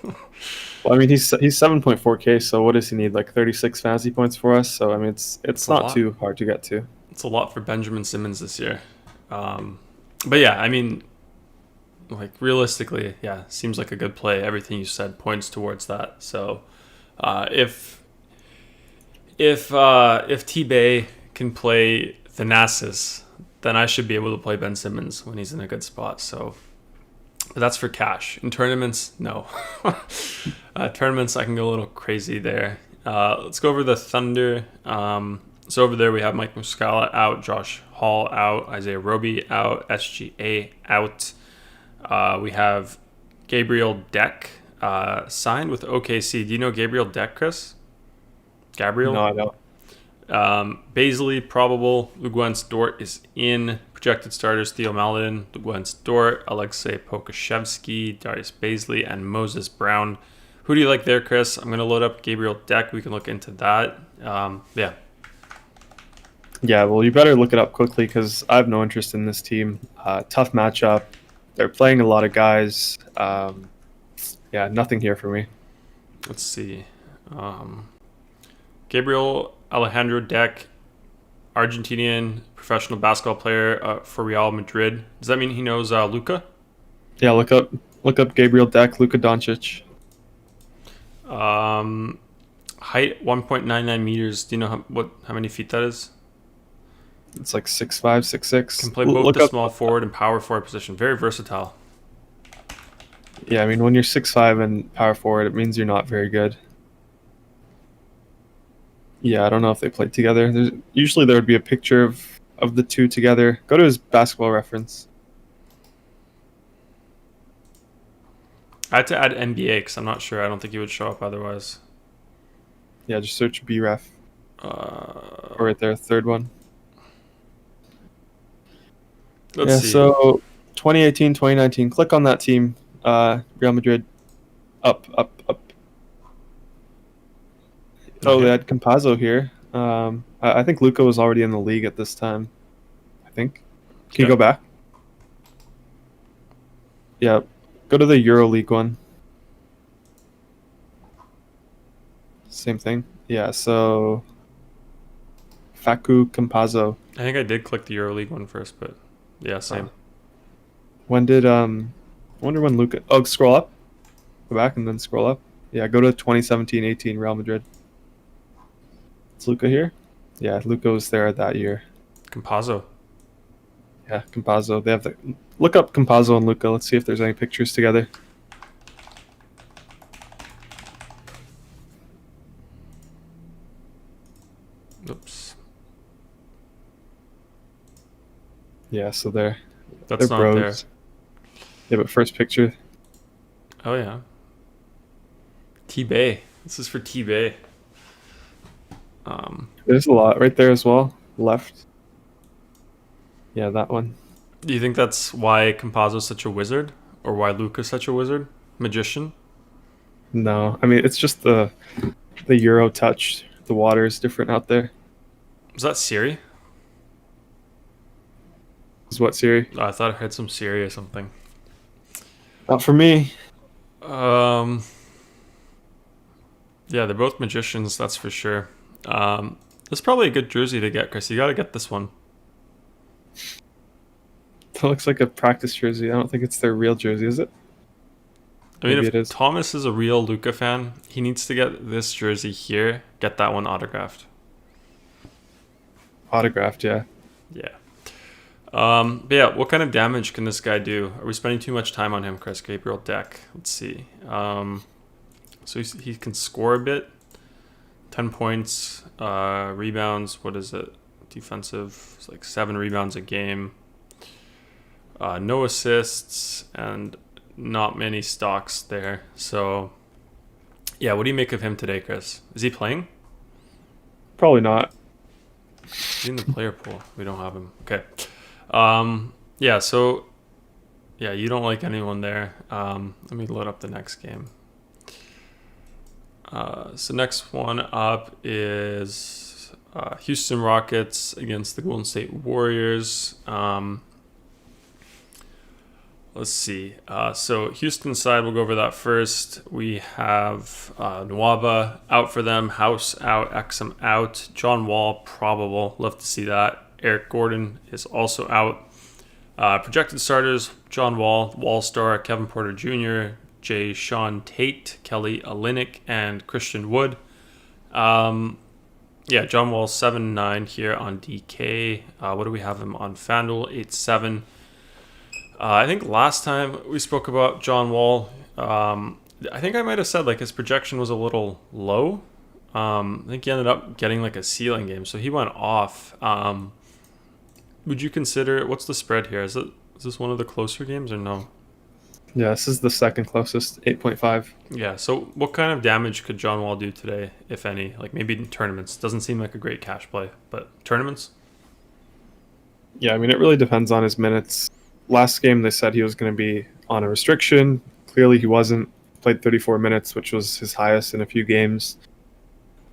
Well, I mean, he's 7.4K, so what does he need? Like 36 fantasy points for us? So, I mean, it's not too hard to get to. It's a lot for Benjamin Simmons this year. But yeah, I mean, like realistically, yeah, seems like a good play. Everything you said points towards that. So if T-Bay can play Thanasis, then I should be able to play Ben Simmons when he's in a good spot. So but that's for cash. In tournaments, no. Tournaments, I can go a little crazy there. Let's go over the Thunder. So over there we have Mike Muscala out, Josh Hall out, Isaiah Roby out, SGA out. We have Gabriel Deck signed with OKC. Do you know Gabriel Deck, Chris? Gabriel? No, I don't. Baisley, probable. Luguentz Dort is in. Projected starters, Theo Maledon, Luguentz Dort, Alexei Pokusevsky, Darius Baisley, and Moses Brown. Who do you like there, Chris? I'm going to load up Gabriel Deck. We can look into that. Yeah. Yeah, well, you better look it up quickly because I have no interest in this team. Tough matchup. They're playing a lot of guys. Yeah, nothing here for me. Let's see. Gabriel Alejandro Deck, Argentinian professional basketball player for Real Madrid. Does that mean he knows Luka? Yeah, look up Gabriel Deck, Luka Doncic. Height 1.99 meters. Do you know how many feet that is? It's like 6'5", 6'6". Can play both the small forward and power forward position. Very versatile. Yeah, I mean, when you're 6'5" and power forward, it means you're not very good. Yeah, I don't know if they played together. Usually there would be a picture of the two together. Go to his basketball reference. I had to add NBA because I'm not sure. I don't think he would show up otherwise. Yeah, just search BREF. Or right there, third one. Let's see. So 2018, 2019. Click on that team. Real Madrid. Up. Oh, they had Campazzo here. I think Luka was already in the league at this time. I think. Can you go back? Yeah. Go to the EuroLeague one. Same thing. Yeah, so Facu Campazzo. I think I did click the EuroLeague one first, but yeah, same. When did I wonder when Luka... Oh, scroll up. Go back and then scroll up. Yeah, go to 2017-18 Real Madrid. Is Luka here? Yeah, Luka was there that year. Campazzo. Yeah, Campazzo. They have the... Look up Campazzo and Luka. Let's see if there's any pictures together. Oops. Yeah, so they're That's they're not bros. Yeah, but first picture. there. Oh, yeah. T-Bay. This is for T-Bay. There's a lot right there as well. Left. Yeah, that one. Do you think that's why Campazzo's such a wizard? Or why Luka's such a wizard? Magician? No, I mean, it's just the Euro touch. The water is different out there. Was that Siri? Is what, Siri? Oh, I thought I heard some Siri or something. Not for me. Yeah, they're both magicians, that's for sure. That's probably a good jersey to get, Chris. You got to get this one. That looks like a practice jersey. I don't think it's their real jersey, is it? I mean, Maybe if it is. Thomas is a real Luka fan, he needs to get this jersey here, get that one autographed. Autographed, yeah. Yeah. But yeah, what kind of damage can this guy do? Are we spending too much time on him, Chris? Gabriel Deck. Let's see. So he can score a bit. 10 points, rebounds. What is it? Defensive. It's like 7 rebounds a game. No assists and not many stocks there. So, yeah, what do you make of him today, Chris? Is he playing? Probably not. He's in the player pool. We don't have him. Okay. Yeah, so Yeah, you don't like anyone there. Let me load up the next game. So next one up is Houston Rockets against the Golden State Warriors. Let's see. So Houston side, we'll go over that first. We have Nwaba out for them, House out, Exum out, John Wall probable. Love to see that. Eric Gordon is also out. Projected starters: John Wall, Wall-Star, Kevin Porter Jr., Jay Sean Tate, Kelly Olynyk, and Christian Wood. John Wall 7-9 here on DK. What do we have him on FanDuel? 8-7. I think last time we spoke about John Wall, I think I might have said like his projection was a little low. I think he ended up getting like a ceiling game, so he went off. Would you consider, what's the spread here? Is this one of the closer games or no? Yeah, this is the second closest, 8.5. Yeah, so what kind of damage could John Wall do today, if any? Like maybe in tournaments. Doesn't seem like a great cash play, but tournaments? Yeah, I mean, it really depends on his minutes. Last game, they said he was going to be on a restriction. Clearly, he wasn't. Played 34 minutes, which was his highest in a few games.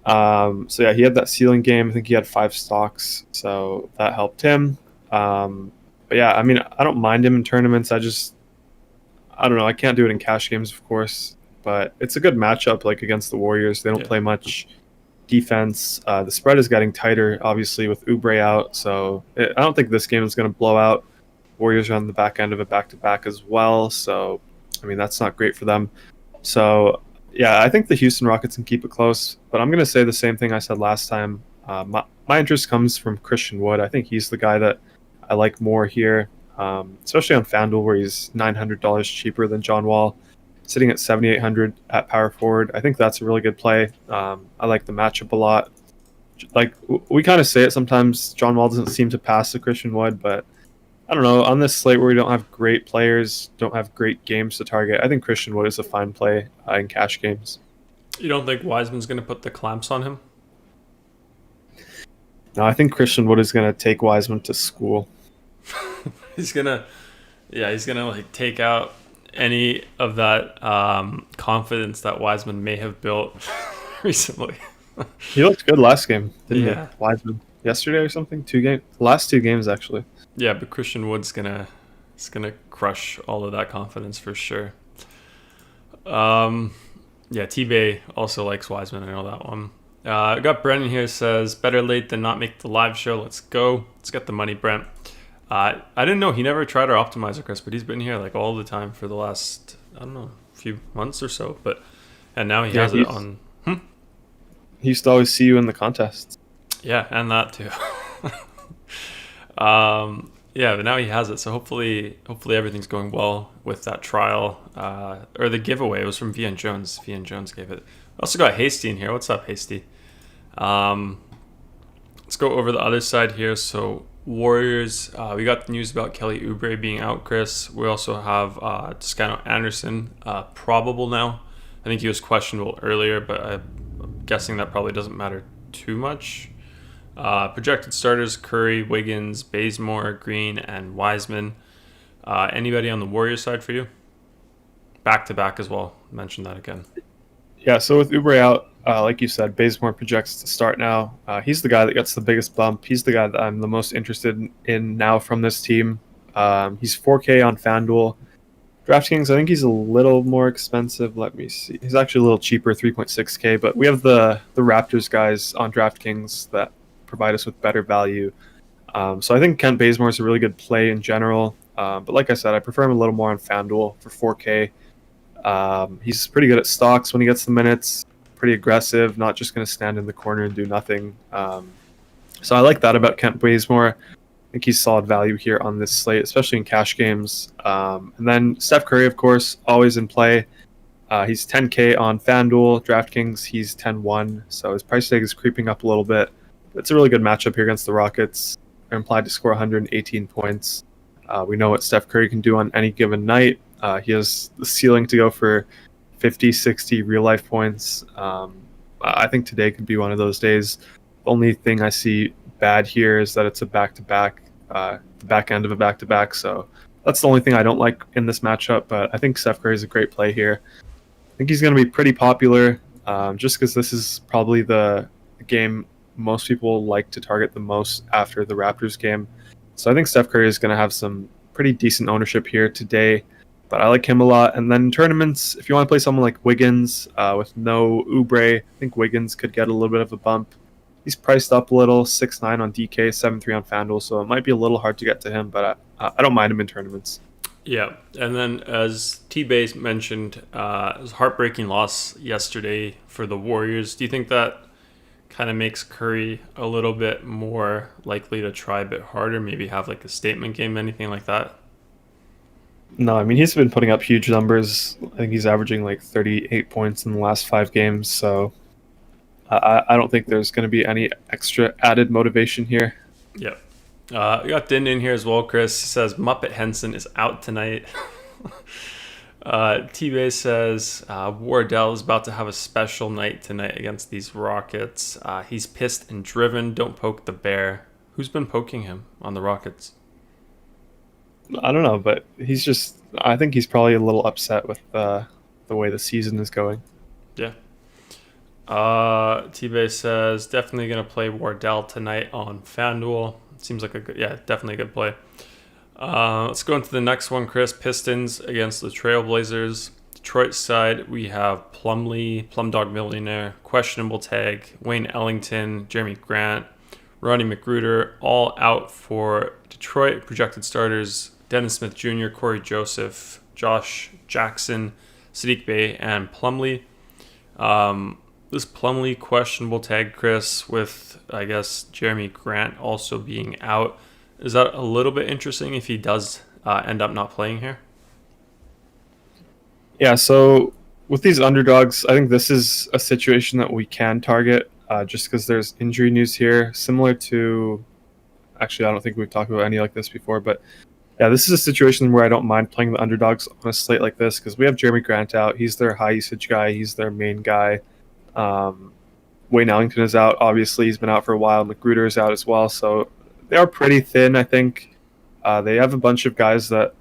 He had that ceiling game. I think he had 5 stocks, so that helped him. I mean, I don't mind him in tournaments. I don't know. I can't do it in cash games, of course, but it's a good matchup, like against the Warriors. They don't play much defense. The spread is getting tighter, obviously, with Oubre out. So I don't think this game is going to blow out. Warriors are on the back end of a back-to-back as well. So, I mean, that's not great for them. So, yeah, I think the Houston Rockets can keep it close. But I'm going to say the same thing I said last time. My interest comes from Christian Wood. I think he's the guy that I like more here, especially on FanDuel, where he's $900 cheaper than John Wall, sitting at $7,800 at power forward. I think that's a really good play. I like the matchup a lot. Like, we kind of say it sometimes, John Wall doesn't seem to pass to Christian Wood, but I don't know. On this slate where we don't have great players, don't have great games to target, I think Christian Wood is a fine play in cash games. You don't think Wiseman's going to put the clamps on him? No, I think Christian Wood is going to take Wiseman to school. He's gonna like take out any of that confidence that Wiseman may have built recently. He looked good last game, didn't Yeah. he? Wiseman yesterday or something. Last 2 games actually. Yeah, but Christian Wood's gonna crush all of that confidence for sure. T-Bay also likes Wiseman. I know that one. I got Brennan here, says better late than not make the live show. Let's go. Let's get the money, Brent. I didn't know he never tried our optimizer, Chris, but he's been here like all the time for the last, I don't know, few months or so. And now he has it on. He used to always see you in the contests. Yeah, and that too. But now he has it. So hopefully everything's going well with that trial or the giveaway. It was from VN Jones. VN Jones gave it. Also got Hasty in here. What's up, Hasty? Let's go over the other side here. So Warriors, we got the news about Kelly Oubre being out, Chris. We also have Toscano Anderson probable now. I think he was questionable earlier, but I'm guessing that probably doesn't matter too much. Projected starters: Curry, Wiggins, Bazemore, Green, and Wiseman. Anybody on the Warriors side for you? Back-to-back as well. Mention that again. Yeah, so with Oubre out, like you said, Bazemore projects to start now. He's the guy that gets the biggest bump. He's the guy that I'm the most interested in now from this team. He's 4K on FanDuel. DraftKings, I think he's a little more expensive. Let me see. He's actually a little cheaper, 3.6K, but we have the Raptors guys on DraftKings that provide us with better value. So I think Kent Bazemore is a really good play in general. But like I said, I prefer him a little more on FanDuel for 4K. He's pretty good at stocks when he gets the minutes, pretty aggressive, not just going to stand in the corner and do nothing. So I like that about Kent Bazemore. I think he's solid value here on this slate, especially in cash games. And then Steph Curry, of course, always in play. He's 10K on FanDuel. DraftKings, he's 10-1, so his price tag is creeping up a little bit. It's a really good matchup here against the Rockets. They're implied to score 118 points. We know what Steph Curry can do on any given night. He has the ceiling to go for 50, 60 real-life points. I think today could be one of those days. The only thing I see bad here is that it's a back-to-back, the back end of a back-to-back, so that's the only thing I don't like in this matchup. But I think Steph Curry is a great play here. I think he's going to be pretty popular, just because this is probably the game most people like to target the most after the Raptors game. So I think Steph Curry is going to have some pretty decent ownership here today, but I like him a lot. And then in tournaments, if you want to play someone like Wiggins with no Oubre, I think Wiggins could get a little bit of a bump. He's priced up a little, 6'9" on DK, 7'3" on FanDuel, so it might be a little hard to get to him, but I don't mind him in tournaments. Yeah, and then as T-Base mentioned, it was a heartbreaking loss yesterday for the Warriors. Do you think that kind of makes Curry a little bit more likely to try a bit harder, maybe have like a statement game, anything like that? No, I mean, he's been putting up huge numbers. I think he's averaging like 38 points in the last 5 games, so I don't think there's going to be any extra added motivation here. Yep. We got Din in here as well, Chris. He says Muppet Henson is out tonight. T-Bay says Wardell is about to have a special night tonight against these Rockets. He's pissed and driven. Don't poke the bear. Who's been poking him on the Rockets? I don't know, but I think he's probably a little upset with the way the season is going. Yeah. T-Bay says definitely going to play Wardell tonight on FanDuel. Seems like definitely a good play. Let's go into the next one, Chris. Pistons against the Trailblazers. Detroit side, we have Plumlee, Plumdog Millionaire, questionable tag, Wayne Ellington, Jeremy Grant, Ronnie McGruder, all out for Detroit. Projected starters, Dennis Smith Jr., Corey Joseph, Josh Jackson, Sadiq Bey, and Plumlee. This Plumlee questionable tag, Chris, with, I guess, Jeremy Grant also being out. Is that a little bit interesting if he does end up not playing here? Yeah, so with these underdogs, I think this is a situation that we can target just because there's injury news here. Similar to, actually, I don't think we've talked about any like this before, but yeah, this is a situation where I don't mind playing the underdogs on a slate like this because we have Jeremy Grant out. He's their high usage guy. He's their main guy. Wayne Ellington is out. Obviously, he's been out for a while. McGruder is out as well. So they are pretty thin, I think. They have a bunch of guys that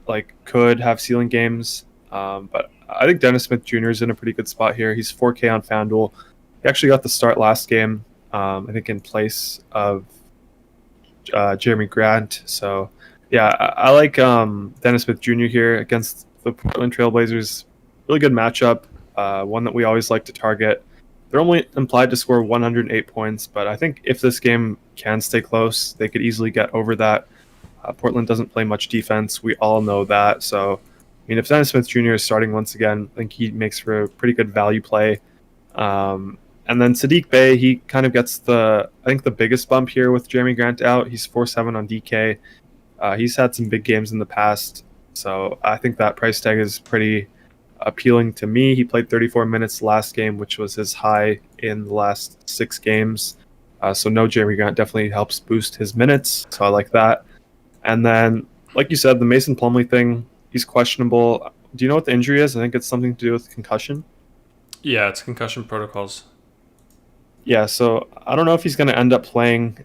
could have ceiling games. But I think Dennis Smith Jr. is in a pretty good spot here. He's 4K on FanDuel. He actually got the start last game, I think in place of Jeremy Grant. So, yeah, I like Dennis Smith Jr. here against the Portland Trailblazers. Really good matchup, one that we always like to target. They're only implied to score 108 points, but I think if this game can stay close, they could easily get over that. Portland doesn't play much defense. We all know that. So, I mean, if Dennis Smith Jr. is starting once again, I think he makes for a pretty good value play. And then Sadiq Bey, he kind of gets the biggest bump here with Jeremy Grant out. He's 4.7 on DK. He's had some big games in the past, so I think that price tag is pretty appealing to me. He played 34 minutes last game, which was his high in the last 6 games. So no Jeremy Grant definitely helps boost his minutes, so I like that. And then, like you said, the Mason Plumlee thing, he's questionable. Do you know what the injury is? I think it's something to do with concussion. Yeah, it's concussion protocols. Yeah, so I don't know if he's going to end up playing.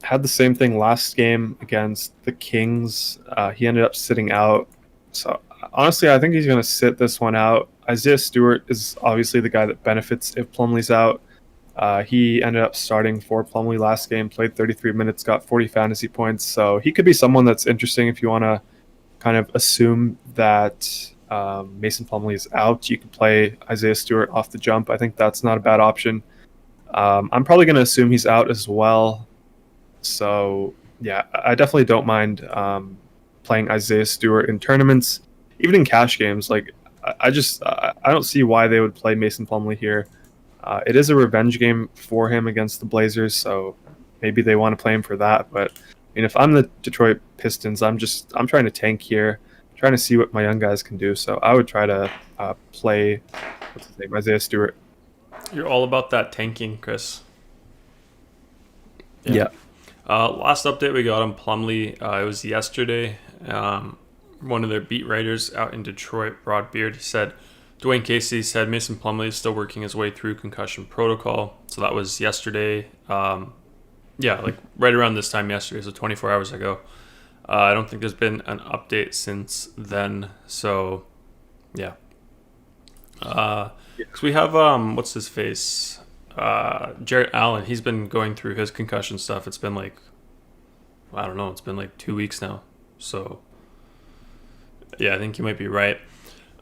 Had the same thing last game against the Kings. He ended up sitting out. So honestly, I think he's going to sit this one out. Isaiah Stewart is obviously the guy that benefits if Plumlee's out. He ended up starting for Plumlee last game, played 33 minutes, got 40 fantasy points. So he could be someone that's interesting if you want to kind of assume that Mason Plumlee is out. You could play Isaiah Stewart off the jump. I think that's not a bad option. I'm probably going to assume he's out as well. So, yeah, I definitely don't mind playing Isaiah Stewart in tournaments, even in cash games. I don't see why they would play Mason Plumlee here. It is a revenge game for him against the Blazers, so maybe they want to play him for that. But I mean, if I'm the Detroit Pistons, I'm trying to tank here, trying to see what my young guys can do. So I would try to play Isaiah Stewart. You're all about that tanking, Chris. Yeah. Last update we got on Plumlee, it was yesterday. One of their beat writers out in Detroit, Broadbeard, he said, Dwayne Casey said Mason Plumlee is still working his way through concussion protocol. So that was yesterday. Right around this time yesterday, so 24 hours ago. I don't think there's been an update since then. So, yeah. 'Cause we have what's his face, Jarrett Allen. He's been going through his concussion stuff. It's been like, I don't know. It's been like 2 weeks now. So, yeah, I think you might be right.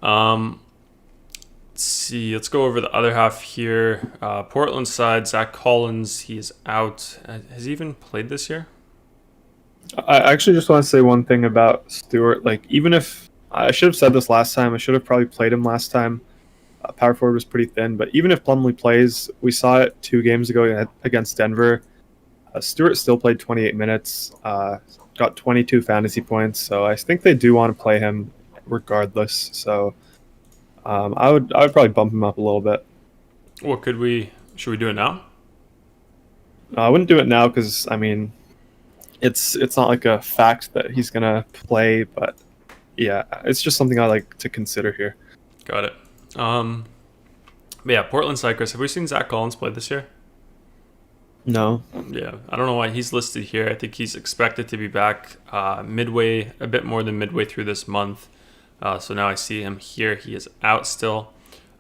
Let's see. Let's go over the other half here. Portland side, Zach Collins. He's out. Has he even played this year? I actually just want to say one thing about Stewart. Like, even if I should have said this last time, I should have probably played him last time. Power forward was pretty thin, but even if Plumlee plays, we saw it 2 games ago against Denver. Stewart still played 28 minutes, got 22 fantasy points, so I think they do want to play him regardless. So I would probably bump him up a little bit. What should we do it now? I wouldn't do it now because I mean, it's not like a fact that he's gonna play, but yeah, it's just something I like to consider here. Got it. But yeah, Portland Cypress. Have we seen Zach Collins play this year? No. Yeah, I don't know why he's listed here. I think he's expected to be back a bit more than midway through this month. So now I see him here. He is out still.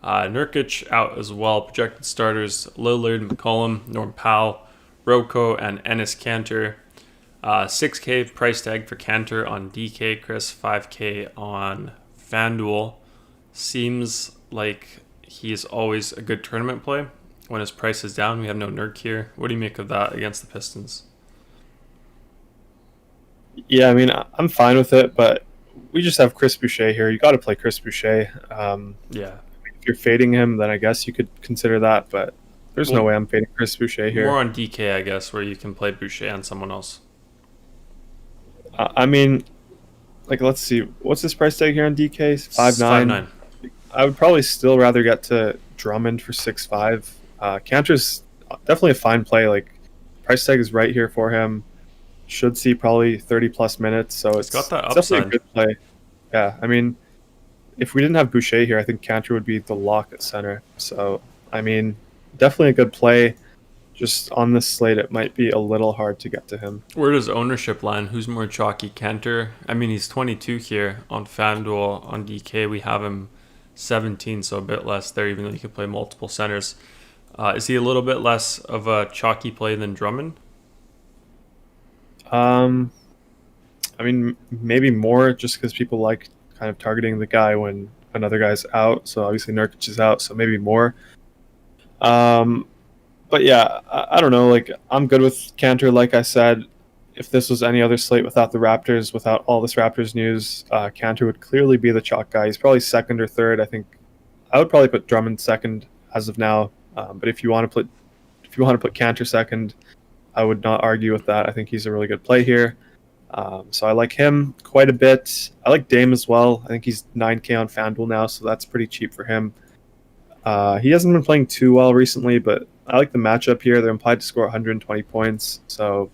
Nurkic out as well. Projected starters: Lillard, McCollum, Norm Powell, Rocco, and Enes Kanter. 6K price tag for Kanter on DK, Chris. 5K on FanDuel. Seems like he is always a good tournament play when his price is down. We have no Nurk here. What do you make of that against the Pistons? Yeah, I mean, I'm fine with it, but we just have Chris Boucher here. You got to play Chris Boucher. Yeah. If you're fading him, then I guess you could consider that, but there's no way I'm fading Chris Boucher here. More on DK, I guess, where you can play Boucher and someone else. I mean, like, let's see. What's his price tag here on DK? 5'9". 5'9". I would probably still rather get to Drummond for 6'5". Kanter's definitely a fine play. Like, price tag is right here for him. Should see probably 30-plus minutes, so it's got that definitely upside. a good play. Yeah, I mean, if we didn't have Boucher here, I think Kanter would be the lock at center. So, I mean, definitely a good play. Just on this slate, it might be a little hard to get to him. Where does ownership line? Who's more chalky, Kanter? I mean, he's 22 here on FanDuel. On DK, we have him 17, so a bit less there, even though he can play multiple centers. Is he a little bit less of a chalky play than Drummond? I mean, maybe more just because people like kind of targeting the guy when another guy's out. So obviously Nurkic is out, so maybe more. But yeah, I don't know. Like, I'm good with Kanter. Like I said, if this was any other slate without the Raptors, without all this Raptors news, Kanter would clearly be the chalk guy. He's probably second or third. I think I would probably put Drummond second as of now. But if you want to put Kanter second, I would not argue with that. I think he's a really good play here. So I like him quite a bit. I like Dame as well. I think he's 9K on FanDuel now, so that's pretty cheap for him. He hasn't been playing too well recently, but I like the matchup here. They're implied to score 120 points. So,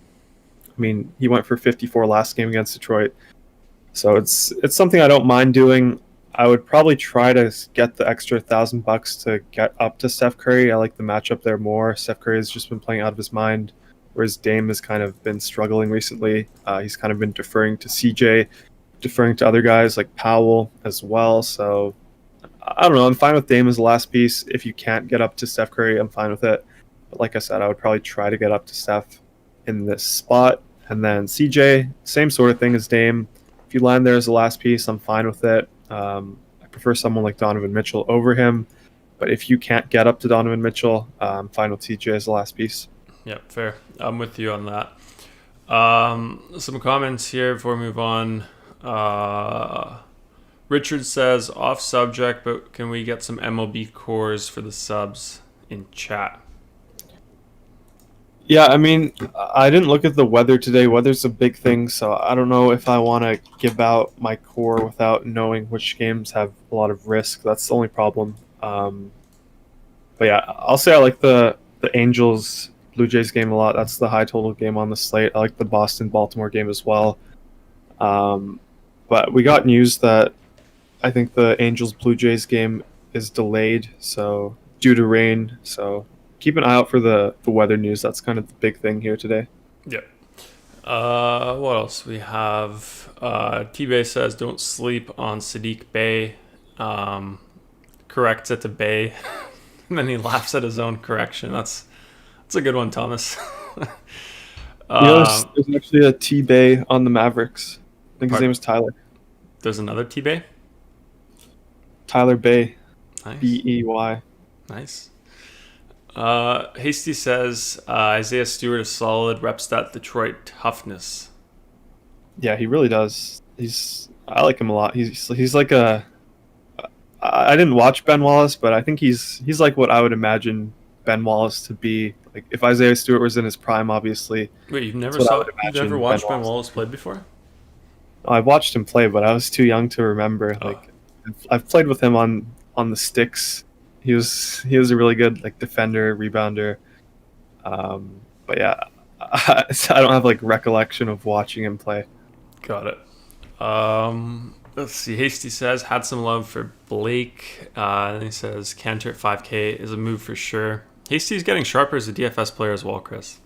I mean, he went for 54 last game against Detroit. So it's something I don't mind doing. I would probably try to get the extra $1,000 to get up to Steph Curry. I like the matchup there more. Steph Curry has just been playing out of his mind, whereas Dame has kind of been struggling recently. He's kind of been deferring to CJ, deferring to other guys like Powell as well. So I don't know. I'm fine with Dame as the last piece. If you can't get up to Steph Curry, I'm fine with it. But like I said, I would probably try to get up to Steph in this spot. And then CJ, same sort of thing as Dame. If you land there as the last piece, I'm fine with it. I prefer someone like Donovan Mitchell over him. But if you can't get up to Donovan Mitchell, I'm fine with CJ as the last piece. Yeah, fair. I'm with you on that. Some comments here before we move on. Richard says, off subject, but can we get some MLB cores for the subs in chat? Yeah, I mean, I didn't look at the weather today. Weather's a big thing, so I don't know if I want to give out my core without knowing which games have a lot of risk. That's the only problem. But yeah, I'll say I like the Angels Blue Jays game a lot. That's the high total game on the slate. I like the Boston Baltimore game as well. But we got news that I think the Angels Blue Jays game is delayed, so due to rain. So keep an eye out for the weather news. That's kind of the big thing here today. Yep. What else we have? T-Bay says don't sleep on Sadiq Bey. Corrects it to Bay. And then he laughs at his own correction. That's a good one, Thomas. There's actually a T-Bay on the Mavericks. I think his name is Tyler. There's another T-Bay? Tyler Bay. Nice. B-E-Y. Nice. Hasty says Isaiah Stewart is solid, reps that Detroit toughness. Yeah, he really does. I like him a lot. He's like a. I didn't watch Ben Wallace, but I think he's like what I would imagine Ben Wallace to be. Like if Isaiah Stewart was in his prime, obviously. Wait, you've never watched Ben Wallace play before? I watched him play, but I was too young to remember. Oh. Like I've played with him on the sticks. He was a really good like defender, rebounder. But yeah, I don't have like recollection of watching him play. Got it. Let's see. Hasty says had some love for Blake. And he says Cantor at 5K is a move for sure. Hasty's getting sharper as a DFS player as well, Chris.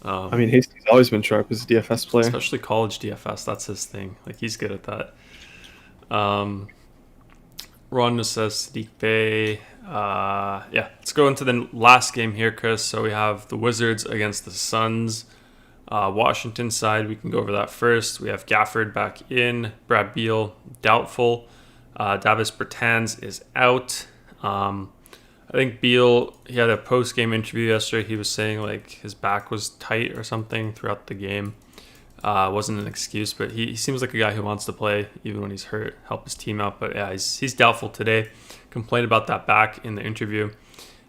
I mean, Hasty's always been sharp as a DFS player, especially college DFS. That's his thing. Like he's good at that. Ron just says Sadiq Bey. Yeah, let's go into the last game here, Chris. So we have the Wizards against the Suns. Washington side, we can go over that first. We have Gafford back in. Brad Beal, doubtful. Davis Bertans is out. I think Beal, he had a post-game interview yesterday. He was saying like his back was tight or something throughout the game. Wasn't an excuse, but he seems like a guy who wants to play even when he's hurt, help his team out. But yeah, he's doubtful today. Complained about that back in the interview.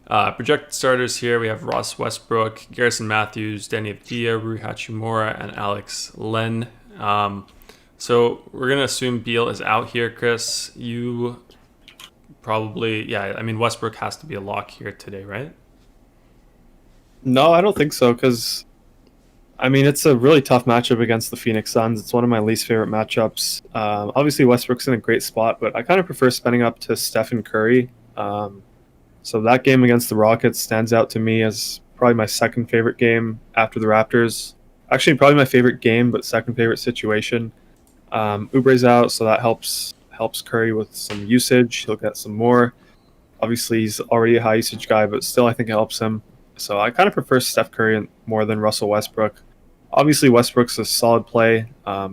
Projected starters here, we have Ross Westbrook, Garrison Matthews, Danny Avdija, Rui Hachimura, and Alex Len. So we're going to assume Beal is out here, Chris. You probably, yeah, I mean, Westbrook has to be a lock here today, right? No, I don't think so, because, I mean, it's a really tough matchup against the Phoenix Suns. It's one of my least favorite matchups. Obviously, Westbrook's in a great spot, but I kind of prefer spending up to Stephen Curry. So that game against the Rockets stands out to me as probably my second favorite game after the Raptors. Actually, probably my favorite game, but second favorite situation. Oubre's out, so that helps Curry with some usage. He'll get some more. Obviously, he's already a high usage guy, but still I think it helps him. So I kind of prefer Steph Curry more than Russell Westbrook. Obviously, Westbrook's a solid play.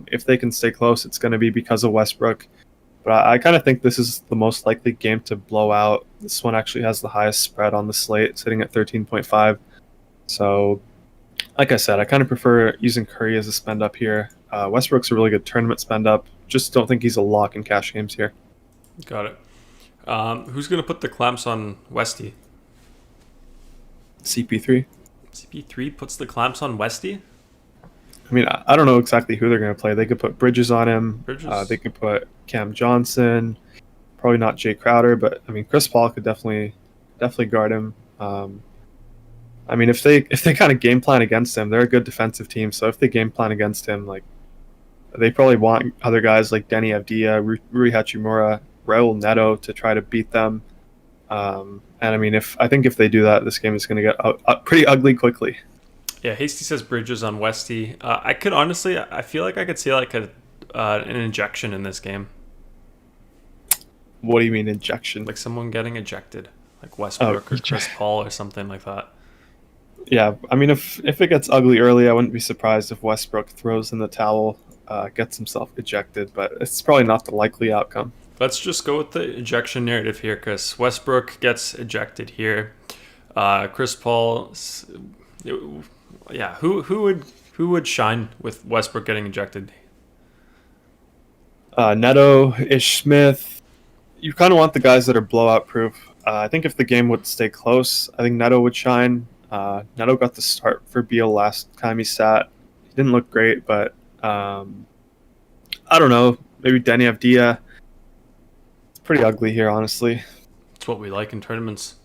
If they can stay close, it's going to be because of Westbrook. But I kind of think this is the most likely game to blow out. This one actually has the highest spread on the slate, sitting at 13.5. So, like I said, I kind of prefer using Curry as a spend up here. Westbrook's a really good tournament spend up. Just don't think he's a lock in cash games here. Got it. Who's going to put the clamps on Westy? CP3. CP3 puts the clamps on Westy? I mean, I don't know exactly who they're going to play. They could put Bridges on him. They could put Cam Johnson. Probably not Jay Crowder, but I mean, Chris Paul could definitely guard him. I mean, if they kind of game plan against him, they're a good defensive team. So if they game plan against him, like they probably want other guys like Danny Avdija, Rui Hachimura, Raul Neto to try to beat them. And I mean, if they do that, this game is going to get pretty ugly quickly. Yeah, Hasty says Bridges on Westy. I could honestly, I feel like I could see like an injection in this game. What do you mean injection? Like someone getting ejected, like Westbrook or Chris Paul or something like that. Yeah, I mean, if it gets ugly early, I wouldn't be surprised if Westbrook throws in the towel, gets himself ejected, but it's probably not the likely outcome. Let's just go with the ejection narrative here, Chris. Westbrook gets ejected here. Chris Paul, yeah, who would shine with Westbrook getting ejected? Neto, Ish Smith. You kind of want the guys that are blowout proof. I think if the game would stay close, I think Neto would shine. Neto got the start for Beal last time he sat. He didn't look great, but I don't know. Maybe Danny Avdija. It's pretty ugly here, honestly. It's what we like in tournaments.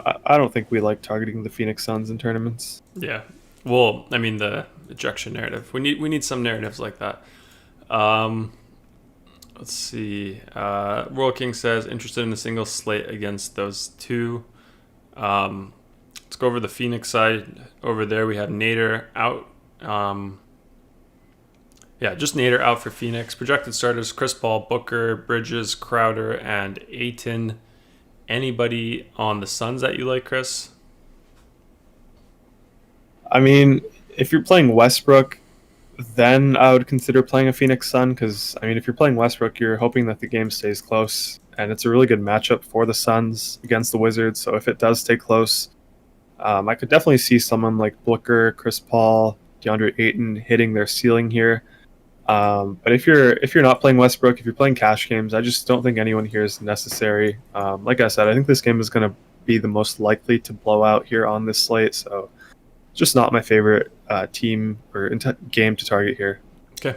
I don't think we like targeting the Phoenix Suns in tournaments. Yeah. Well, I mean, the ejection narrative. We need some narratives like that. Let's see. Royal King says interested in a single slate against those two. Let's go over the Phoenix side. Over there, we have Nader out. Just Nader out for Phoenix. Projected starters: Chris Paul, Booker, Bridges, Crowder, and Ayton. Anybody on the Suns that you like, Chris? I mean, if you're playing Westbrook, then I would consider playing a Phoenix Sun because, I mean, if you're playing Westbrook, you're hoping that the game stays close. And it's a really good matchup for the Suns against the Wizards. So if it does stay close, I could definitely see someone like Booker, Chris Paul, DeAndre Ayton hitting their ceiling here. But if you're not playing Westbrook, if you're playing cash games, I just don't think anyone here is necessary. Like I said, I think this game is going to be the most likely to blow out here on this slate. So just not my favorite team or game to target here. Okay.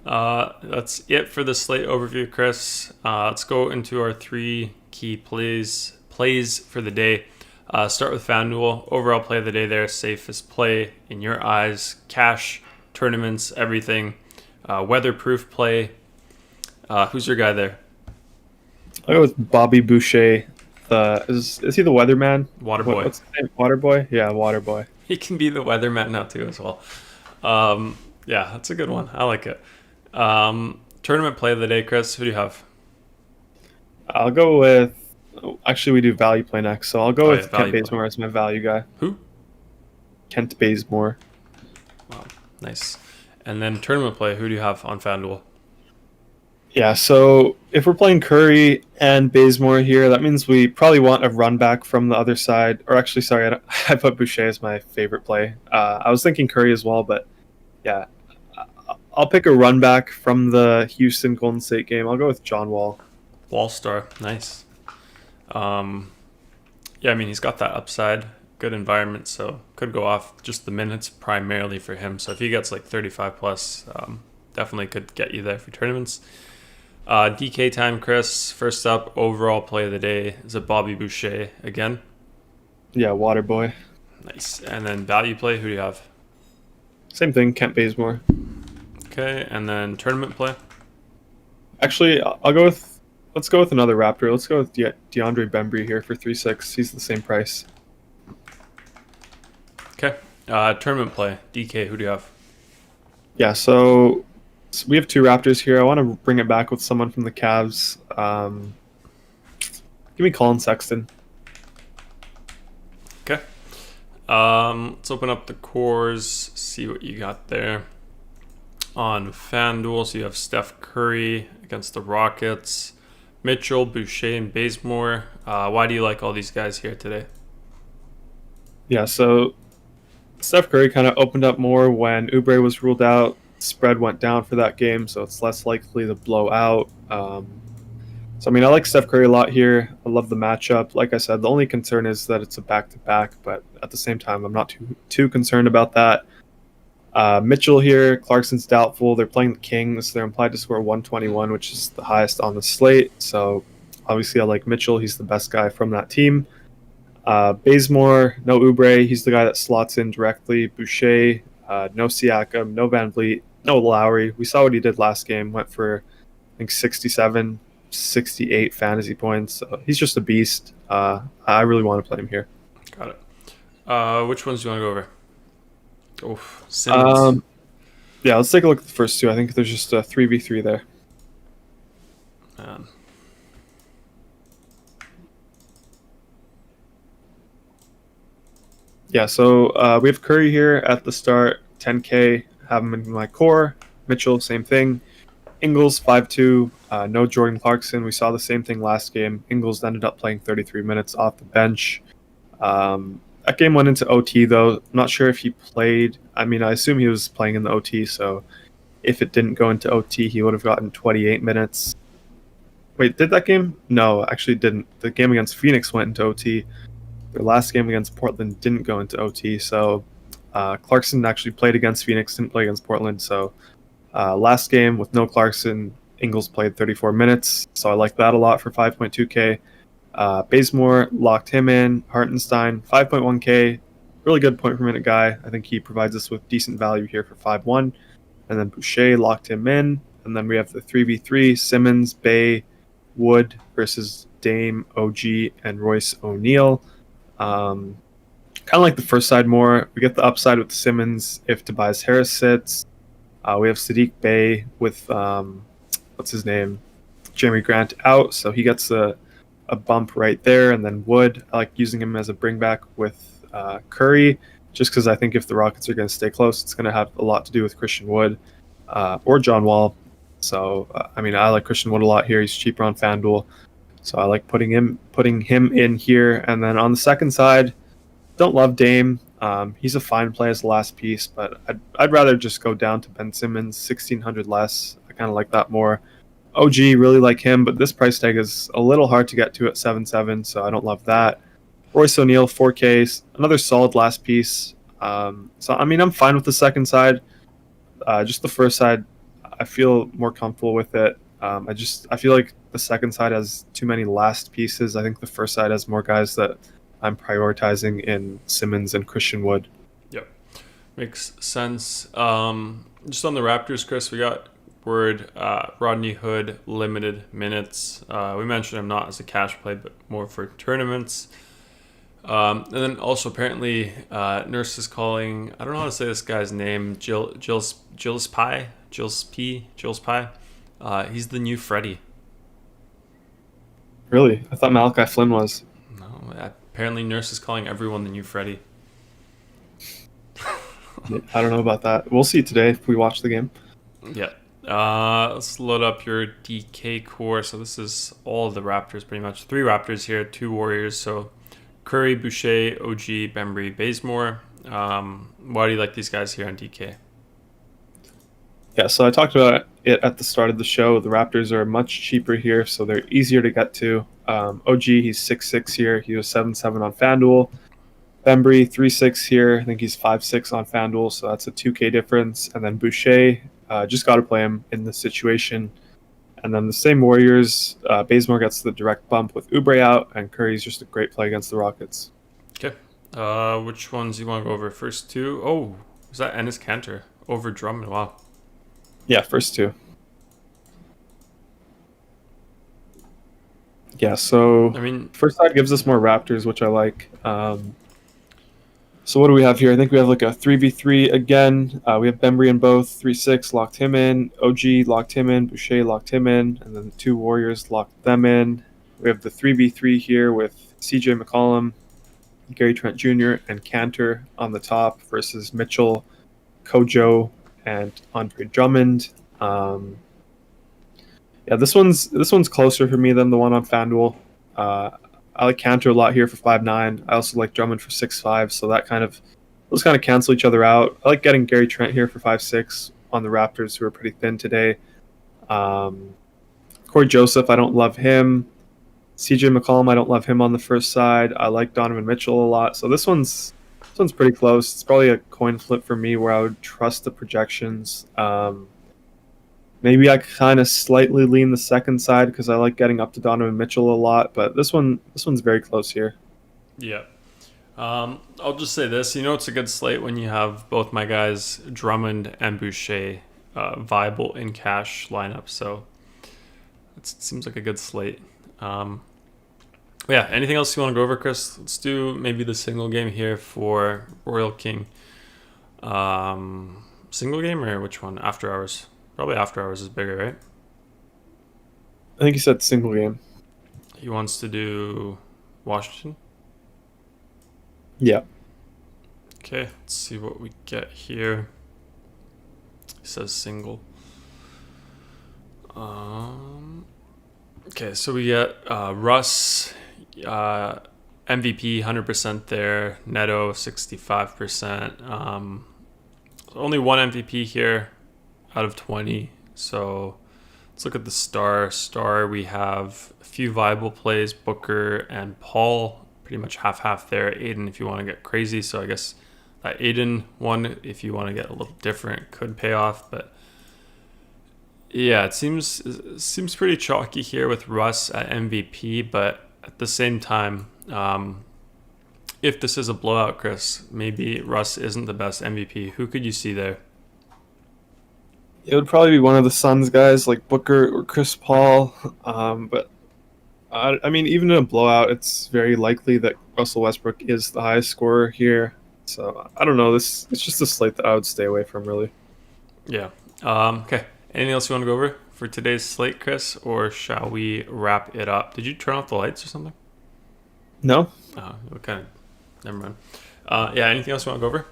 That's it for the slate overview, Chris. Let's go into our 3 key plays for the day. Start with FanDuel. Overall play of the day there, safest play in your eyes. Cash, tournaments, everything. Weatherproof play. Who's your guy there? I'll go with Bobby Boucher. Is he the weatherman? Waterboy. What's his name? Waterboy? Yeah, Waterboy. He can be the weatherman now too as well. That's a good one. I like it. Tournament play of the day, Chris. Who do you have? I'll go with... Actually, we do value play next, so I'll go with Kent play. Bazemore as my value guy. Who? Kent Bazemore. Wow, nice. And then tournament play, who do you have on FanDuel? Yeah, so if we're playing Curry and Bazemore here, that means we probably want a run back from the other side. Or actually, sorry, I put Boucher as my favorite play. I was thinking Curry as well, but yeah. I'll pick a run back from the Houston Golden State game. I'll go with John Wall. Wall star, nice. He's got that upside, good environment, so could go off just the minutes primarily for him. So if he gets like 35 plus, definitely could get you there for tournaments. DK time, Chris. First up, overall play of the day is a Bobby Boucher again. Yeah, Waterboy. Nice. And then value play, who do you have? Same thing, Kent Bazemore. Okay, and then tournament play. Actually, let's go with another Raptor. Let's go with DeAndre Bembry here for 3.6. He's the same price. Okay. Tournament play. DK, who do you have? Yeah, so we have 2 Raptors here. I want to bring it back with someone from the Cavs. Give me Colin Sexton. Okay. Let's open up the cores, see what you got there. On FanDuel, so you have Steph Curry against the Rockets, Mitchell, Boucher, and Bazemore. Why do you like all these guys here today? Yeah, so Steph Curry kind of opened up more when Oubre was ruled out. Spread went down for that game, so it's less likely to blow out. I like Steph Curry a lot here. I love the matchup. Like I said, the only concern is that it's a back-to-back, but at the same time, I'm not too concerned about that. Mitchell here, Clarkson's doubtful. They're playing the Kings. They're implied to score 121, which is the highest on the slate. So obviously I like Mitchell. He's the best guy from that team. Bazemore, no Oubre. He's the guy that slots in directly. Boucher, no Siakam, no Van Vliet, no Lowry. We saw what he did last game. Went for, I think, 67, 68 fantasy points. So he's just a beast. I really want to play him here. Got it. Which ones do you want to go over? Simmons. Yeah, let's take a look at the first 2. I think there's just a 3v3 there. Yeah, so we have Curry here at the start, 10K, have him in my core. Mitchell, same thing. Ingles, 5-2, no Jordan Clarkson. We saw the same thing last game. Ingles ended up playing 33 minutes off the bench. That game went into OT, though. I'm not sure if he played. I assume he was playing in the OT, so if it didn't go into OT, he would have gotten 28 minutes. Wait, did that game? No, actually didn't. The game against Phoenix went into OT. Their last game against Portland didn't go into OT, so Clarkson actually played against Phoenix, didn't play against Portland. So last game with no Clarkson, Ingles played 34 minutes, so I like that a lot for 5.2K. Bazemore, locked him in. Hartenstein, 5.1K. Really good point per minute guy. I think he provides us with decent value here for 5.1. And then Boucher, locked him in. And then we have the 3v3, Simmons, Bay, Wood versus Dame, OG, and Royce O'Neal. kind of like the first side more. We get the upside with Simmons if Tobias Harris sits. We have Sadiq Bey with what's his name, Jeremy Grant out, so he gets a bump right there. And then Wood, I like using him as a bring back with Curry, just because I think if the Rockets are going to stay close, it's going to have a lot to do with Christian Wood or John Wall. So I mean, I like Christian Wood a lot here. He's cheaper on FanDuel, so I like putting him in here. And then on the second side, don't love Dame. He's a fine play as the last piece, but I'd rather just go down to Ben Simmons, 1,600 less. I kind of like that more. OG, really like him, but this price tag is a little hard to get to at 7.7, so I don't love that. Royce O'Neal, 4K, another solid last piece. So, I mean, I'm fine with the second side. Just the first side, I feel more comfortable with it. I feel like the second side has too many last pieces. I think the first side has more guys that I'm prioritizing in Simmons and Christian Wood. Yep, makes sense. Just on the Raptors, Chris, we got word Rodney Hood limited minutes. We mentioned him not as a cash play, but more for tournaments. And then also apparently Nurse is calling, I don't know how to say this guy's name, Gilles Pie. He's the new Freddie. Really? I thought Malachi Flynn was. No, apparently Nurse is calling everyone the new Freddie. I don't know about that. We'll see today if we watch the game. Yeah. Let's load up your DK core. So this is all of the Raptors pretty much. 3 Raptors here, 2 Warriors. So Curry, Boucher, OG, Bembry, Bazemore. Why do you like these guys here on DK? Yeah, so I talked about it at the start of the show. The Raptors are much cheaper here, so they're easier to get to. OG, he's 6'6" here. He was 7'7" on FanDuel. Bembry, 3'6" here. I think he's 5'6" on FanDuel, so that's a 2K difference. And then Boucher, just got to play him in this situation. And then the same Warriors, Bazemore gets the direct bump with Oubre out, and Curry's just a great play against the Rockets. Okay. Which ones do you want to go over? First 2? Oh, is that Enes Kanter over Drummond? Wow. Yeah, first 2. Yeah, so I mean, first side gives us more Raptors, which I like. So what do we have here? I think we have like a 3v3 again. We have Bembry in both. 3-6 locked him in. OG locked him in. Boucher locked him in. And then the 2 Warriors locked them in. We have the 3v3 here with CJ McCollum, Gary Trent Jr., and Kanter on the top versus Mitchell, Kojo, and Andre Drummond. Yeah, this one's closer for me than the one on FanDuel. I like Kanter a lot here for 5'9". I also like Drummond for 6'5", so those kind of cancel each other out. I like getting Gary Trent here for 5'6" on the Raptors, who are pretty thin today. Corey Joseph, I don't love him. CJ McCollum, I don't love him on the first side. I like Donovan Mitchell a lot. So this one's pretty close. It's probably a coin flip for me where I would trust the projections. Maybe I kind of slightly lean the second side because I like getting up to Donovan Mitchell a lot, but this one's very close here. Yeah. I'll just say this. It's a good slate when you have both my guys, Drummond and Boucher, viable in cash lineup. So it seems like a good slate. Yeah, anything else you want to go over, Chris? Let's do maybe the single game here for Royal King. Single game or which one? After Hours? Probably After Hours is bigger, right? I think he said single game. He wants to do Washington? Yeah. Okay, let's see what we get here. He says single. Okay, so we get Russ, MVP 100% there, Neto 65%. Only one MVP here out of 20. So let's look at the star. We have a few viable plays, Booker and Paul, pretty much half there. Aiden, if you want to get crazy. So I guess that Aiden one, if you want to get a little different, could pay off. But yeah, it seems pretty chalky here with Russ at MVP. But at the same time, if this is a blowout, Chris, maybe Russ isn't the best MVP. Who could you see there? It would probably be one of the Suns guys like Booker or Chris Paul. But I mean, even in a blowout, it's very likely that Russell Westbrook is the highest scorer here. So I don't know. It's just a slate that I would stay away from, really. Yeah. Okay. Anything else you want to go over for today's slate, Chris, or shall we wrap it up? Did you turn off the lights or something? No. Oh, okay. Never mind. Yeah. Anything else you want to go over?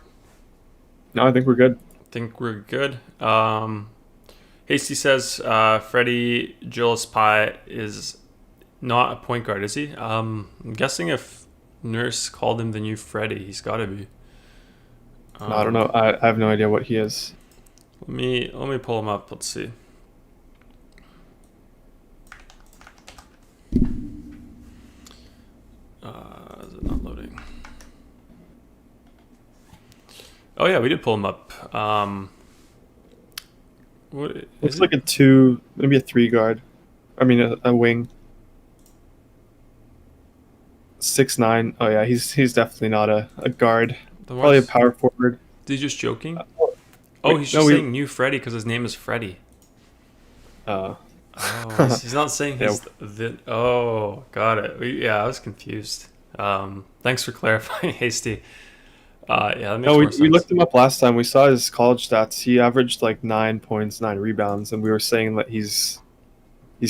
No, I think we're good. I think we're good. Hasty says Freddie Gillis-Pye is not a point guard, is he? I'm guessing if Nurse called him the new Freddie, he's got to be. No, I don't know. I have no idea what he is. Let me pull him up. Let's see. Is it not loading? Oh yeah, we did pull him up. What is Looks it? like a 2, maybe a 3 guard. I mean, a wing. 6'9". Oh yeah, he's definitely not a guard. Then Probably a what's- power forward. Is he just joking? Oh, Oh, wait, he's no, just we- saying new Freddie because his name is Freddie. Uh, Oh, he's not saying he's the. Oh, got it. Yeah, I was confused. Thanks for clarifying, Hasty. Yeah, that makes no, more we sense. looked him up last time. We saw his college stats. He averaged like 9 points, 9 rebounds, and we were saying that he's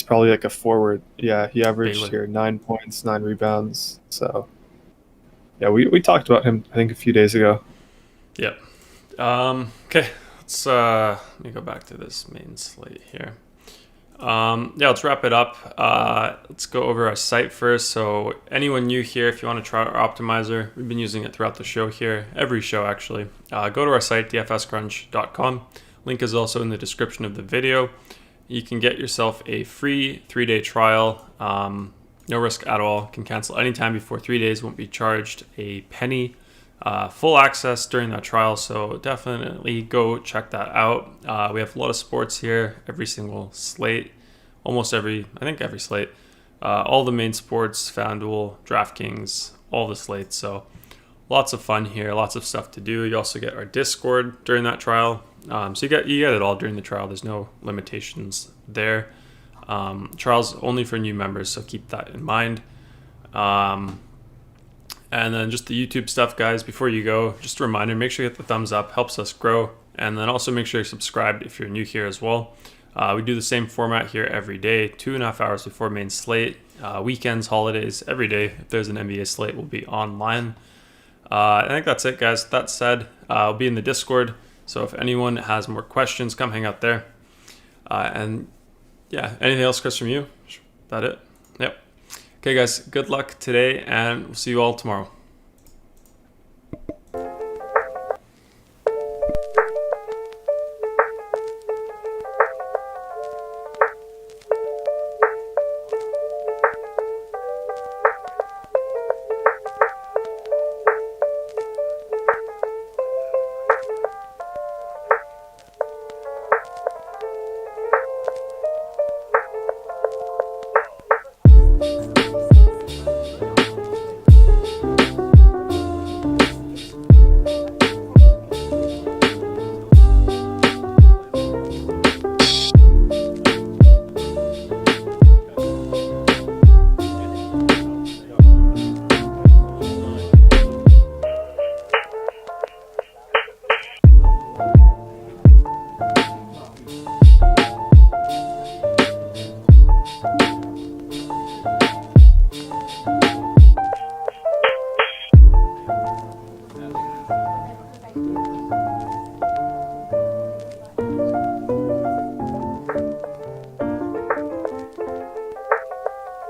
probably like a forward. Yeah, he averaged Baylor. here 9 points, 9 rebounds. So yeah, we talked about him I think a few days ago. Yep. Okay, let me go back to this main slate here. Yeah, let's wrap it up. Let's go over our site first. So anyone new here, if you want to try our optimizer, we've been using it throughout the show here, every show actually. Go to our site, dfscrunch.com. Link is also in the description of the video. You can get yourself a free 3-day trial. No risk at all. Can cancel anytime before 3 days. Won't be charged a penny. Full access during that trial, so definitely go check that out. We have a lot of sports here, every single slate, I think every slate, all the main sports, FanDuel, DraftKings, all the slates, so lots of fun here, lots of stuff to do. You also get our Discord during that trial, so you get it all during the trial. There's no limitations there. Trial's only for new members, so keep that in mind. And then just the YouTube stuff, guys, before you go, just a reminder, make sure you hit the thumbs up, helps us grow. And then also make sure you're subscribed if you're new here as well. We do the same format here every day, 2.5 hours before main slate, weekends, holidays, every day. If there's an NBA slate, we'll be online. I think that's it, guys. That said, I'll be in the Discord. So if anyone has more questions, come hang out there. And yeah, anything else, Chris, from you? That it? Yep. Okay, guys, good luck today, and we'll see you all tomorrow.